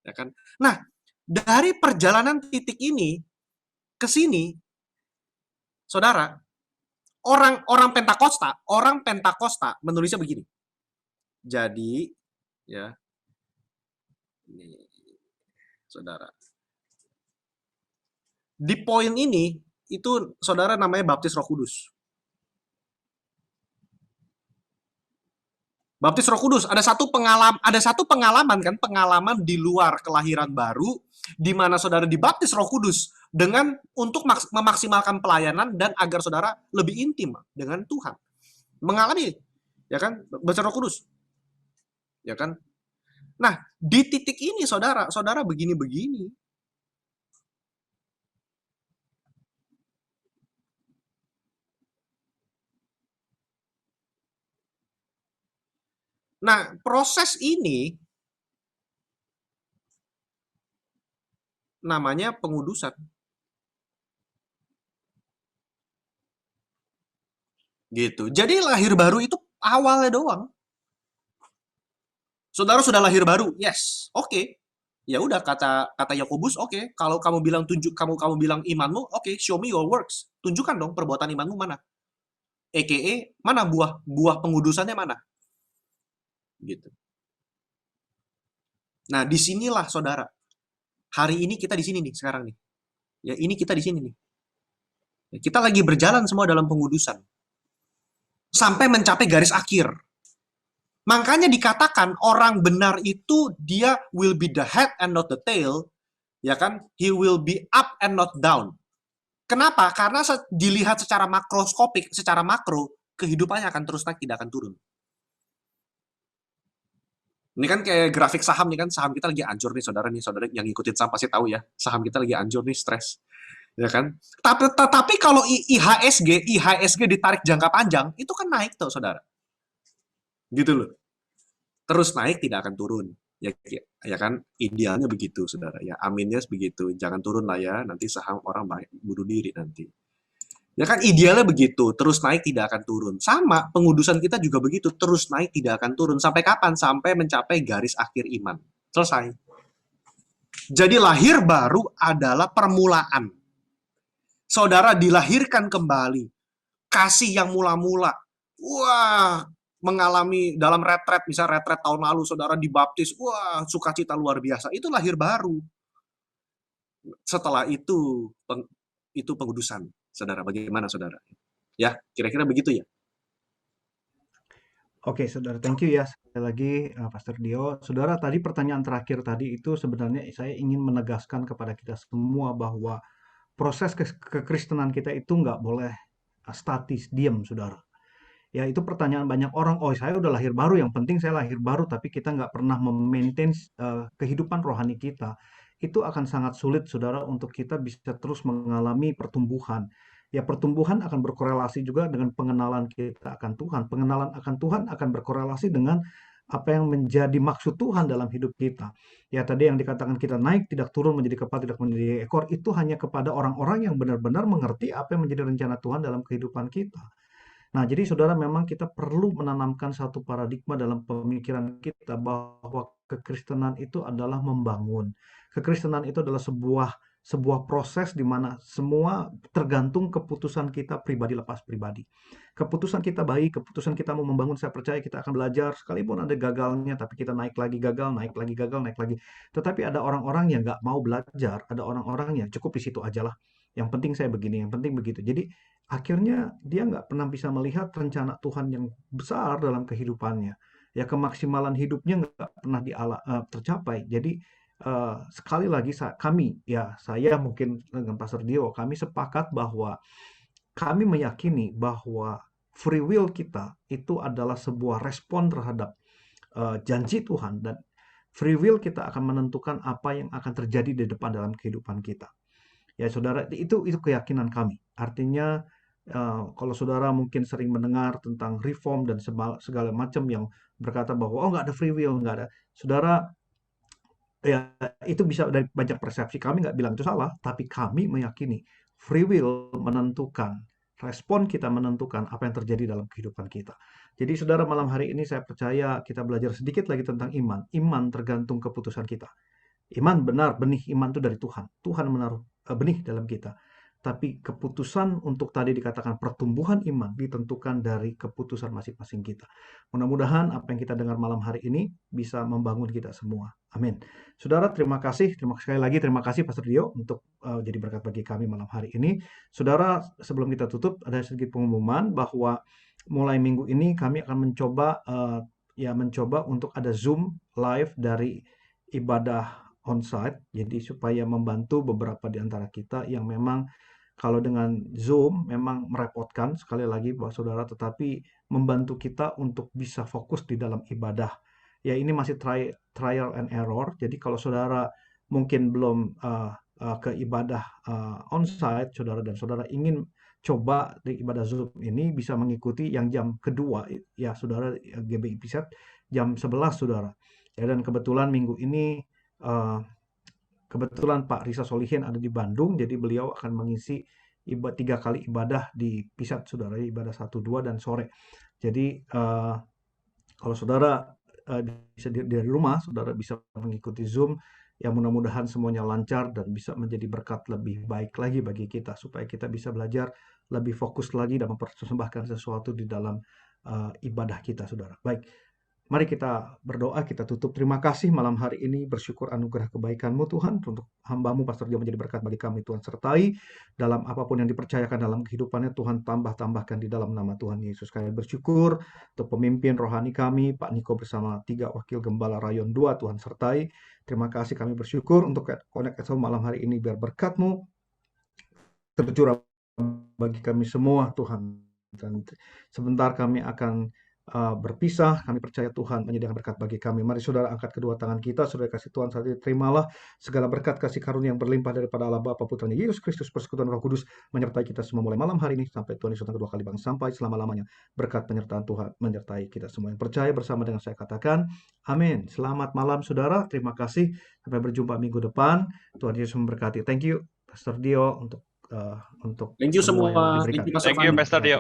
ya kan. Nah, dari perjalanan titik ini ke sini, saudara, orang Pentakosta menulisnya begini. Jadi, ya, ini, saudara. Di poin ini, itu saudara namanya baptis Roh Kudus. Baptis Roh Kudus, ada satu pengalaman kan, pengalaman di luar kelahiran baru, di mana saudara dibaptis Roh Kudus dengan untuk memaksimalkan pelayanan dan agar saudara lebih intim dengan Tuhan. Mengalami, ya kan, baptis Roh Kudus. Ya kan? Nah, di titik ini saudara begini-begini. Nah, proses ini namanya pengudusan. Gitu. Jadi lahir baru itu awalnya doang. Saudara sudah lahir baru, yes, oke. Ya udah, kata Yakobus, oke. Kalau kamu bilang kamu bilang imanmu, oke, show me your works. Tunjukkan dong perbuatan imanmu mana. AKA mana buah pengudusannya mana? Gitu. Nah, disinilah saudara. Hari ini kita di sini nih sekarang nih. Ya, ini kita di sini nih. Ya, kita lagi berjalan semua dalam pengudusan. Sampai mencapai garis akhir. Makanya dikatakan orang benar itu dia will be the head and not the tail, ya kan? He will be up and not down. Kenapa? Karena dilihat secara makroskopik, secara makro, kehidupannya akan terus naik, tidak akan turun. Ini kan kayak grafik saham nih kan, saham kita lagi hancur nih saudara yang ngikutin saham pasti tahu ya, saham kita lagi hancur nih, stres, ya kan? Tapi kalau IHSG ditarik jangka panjang, itu kan naik tuh saudara, gitu loh. Terus naik, tidak akan turun, ya kan? Idealnya begitu saudara, ya aminnya begitu, jangan turun lah ya, nanti saham orang bunuh diri nanti. Ya kan idealnya begitu, terus naik tidak akan turun. Sama, pengudusan kita juga begitu, terus naik tidak akan turun. Sampai kapan? Sampai mencapai garis akhir iman. Selesai. Jadi lahir baru adalah permulaan. Saudara dilahirkan kembali. Kasih yang mula-mula. Wah, mengalami dalam retret, misalnya retret tahun lalu, saudara dibaptis. Wah, sukacita luar biasa. Itu lahir baru. Setelah itu pengudusan. Saudara, bagaimana saudara? Ya, kira-kira begitu ya. Oke, saudara, thank you ya sekali lagi, Pastor Dio. Saudara, tadi pertanyaan terakhir tadi itu sebenarnya saya ingin menegaskan kepada kita semua bahwa proses kekristenan kita itu nggak boleh statis, diam, saudara. Ya, itu pertanyaan banyak orang, oh saya udah lahir baru, yang penting saya lahir baru, tapi kita nggak pernah memaintain kehidupan rohani kita. Itu akan sangat sulit, saudara, untuk kita bisa terus mengalami pertumbuhan. Ya, pertumbuhan akan berkorelasi juga dengan pengenalan kita akan Tuhan. Pengenalan akan Tuhan akan berkorelasi dengan apa yang menjadi maksud Tuhan dalam hidup kita. Ya, tadi yang dikatakan kita naik, tidak turun, menjadi kepala, tidak menjadi ekor, itu hanya kepada orang-orang yang benar-benar mengerti apa yang menjadi rencana Tuhan dalam kehidupan kita. Nah, jadi saudara, memang kita perlu menanamkan satu paradigma dalam pemikiran kita bahwa kekristenan itu adalah membangun. Kekristenan itu adalah sebuah proses di mana semua tergantung keputusan kita pribadi lepas pribadi. Keputusan kita baik, keputusan kita mau membangun, saya percaya kita akan belajar, sekalipun ada gagalnya, tapi kita naik lagi gagal, naik lagi gagal, naik lagi. Tetapi ada orang-orang yang nggak mau belajar, ada orang-orang yang cukup di situ aja lah. Yang penting saya begini, yang penting begitu. Jadi akhirnya dia nggak pernah bisa melihat rencana Tuhan yang besar dalam kehidupannya. Ya kemaksimalan hidupnya nggak pernah tercapai. Jadi sekali lagi kami, ya saya mungkin dengan Pastor Dio, kami sepakat bahwa kami meyakini bahwa free will kita itu adalah sebuah respon terhadap janji Tuhan, dan free will kita akan menentukan apa yang akan terjadi di depan dalam kehidupan kita. Ya saudara, itu keyakinan kami. Artinya kalau saudara mungkin sering mendengar tentang reform dan segala macam yang berkata bahwa oh nggak ada free will, nggak ada. Saudara, ya itu bisa dari banyak persepsi. Kami nggak bilang itu salah, tapi kami meyakini free will menentukan, respon kita menentukan apa yang terjadi dalam kehidupan kita. Jadi saudara, malam hari ini saya percaya kita belajar sedikit lagi tentang iman. Iman tergantung keputusan kita. Iman benar, benih iman itu dari Tuhan. Tuhan menaruh benih dalam kita. Tapi keputusan untuk tadi dikatakan pertumbuhan iman ditentukan dari keputusan masing-masing kita. Mudah-mudahan apa yang kita dengar malam hari ini bisa membangun kita semua. Amin. Saudara, terima kasih. Sekali lagi terima kasih Pastor Dio untuk jadi berkat bagi kami malam hari ini. Saudara, sebelum kita tutup ada sedikit pengumuman bahwa mulai minggu ini kami akan mencoba untuk ada Zoom live dari ibadah onsite, jadi supaya membantu beberapa di antara kita yang memang kalau dengan Zoom memang merepotkan, sekali lagi Bapak Saudara, tetapi membantu kita untuk bisa fokus di dalam ibadah. Ya ini masih trial and error, jadi kalau saudara mungkin belum ke ibadah onsite, saudara dan saudara ingin coba di ibadah Zoom ini bisa mengikuti yang jam kedua, ya saudara, GBI Pisat jam 11 saudara. Ya, dan kebetulan minggu ini kebetulan Pak Risa Solihin ada di Bandung, jadi beliau akan mengisi 3 kali ibadah di Pisat, saudara, ibadah 1, 2, dan sore. Jadi kalau saudara bisa dari rumah, saudara bisa mengikuti Zoom, ya mudah-mudahan semuanya lancar dan bisa menjadi berkat lebih baik lagi bagi kita, supaya kita bisa belajar lebih fokus lagi dan mempersembahkan sesuatu di dalam ibadah kita, saudara. Baik. Mari kita berdoa, kita tutup. Terima kasih malam hari ini, bersyukur anugerah kebaikan-Mu Tuhan, untuk hamba-Mu Pastor Dio menjadi berkat bagi kami. Tuhan sertai dalam apapun yang dipercayakan dalam kehidupannya, Tuhan tambahkan di dalam nama Tuhan Yesus. Kami bersyukur untuk pemimpin rohani kami, Pak Niko bersama 3 wakil gembala Rayon 2, Tuhan sertai. Terima kasih, kami bersyukur untuk Connect SO malam hari ini, biar berkat-Mu tercurah bagi kami semua Tuhan. Dan sebentar kami akan berpisah, kami percaya Tuhan menyediakan berkat bagi kami. Mari saudara angkat kedua tangan kita, saudara kasih Tuhan saat ini, terimalah segala berkat kasih karunia yang berlimpah daripada Allah Bapa, Putranya Yesus Kristus, persekutuan Roh Kudus menyertai kita semua mulai malam hari ini sampai Tuhan Yesus kedua kali bang, sampai selama-lamanya. Berkat penyertaan Tuhan menyertai kita semua yang percaya bersama dengan saya katakan amin. Selamat malam saudara, terima kasih, sampai berjumpa minggu depan. Tuhan Yesus memberkati. Thank you Pastor Dio untuk Thank you semua yang semua. diberikan. Thank you Pastor Thank you, Fandi. Pastor Dio.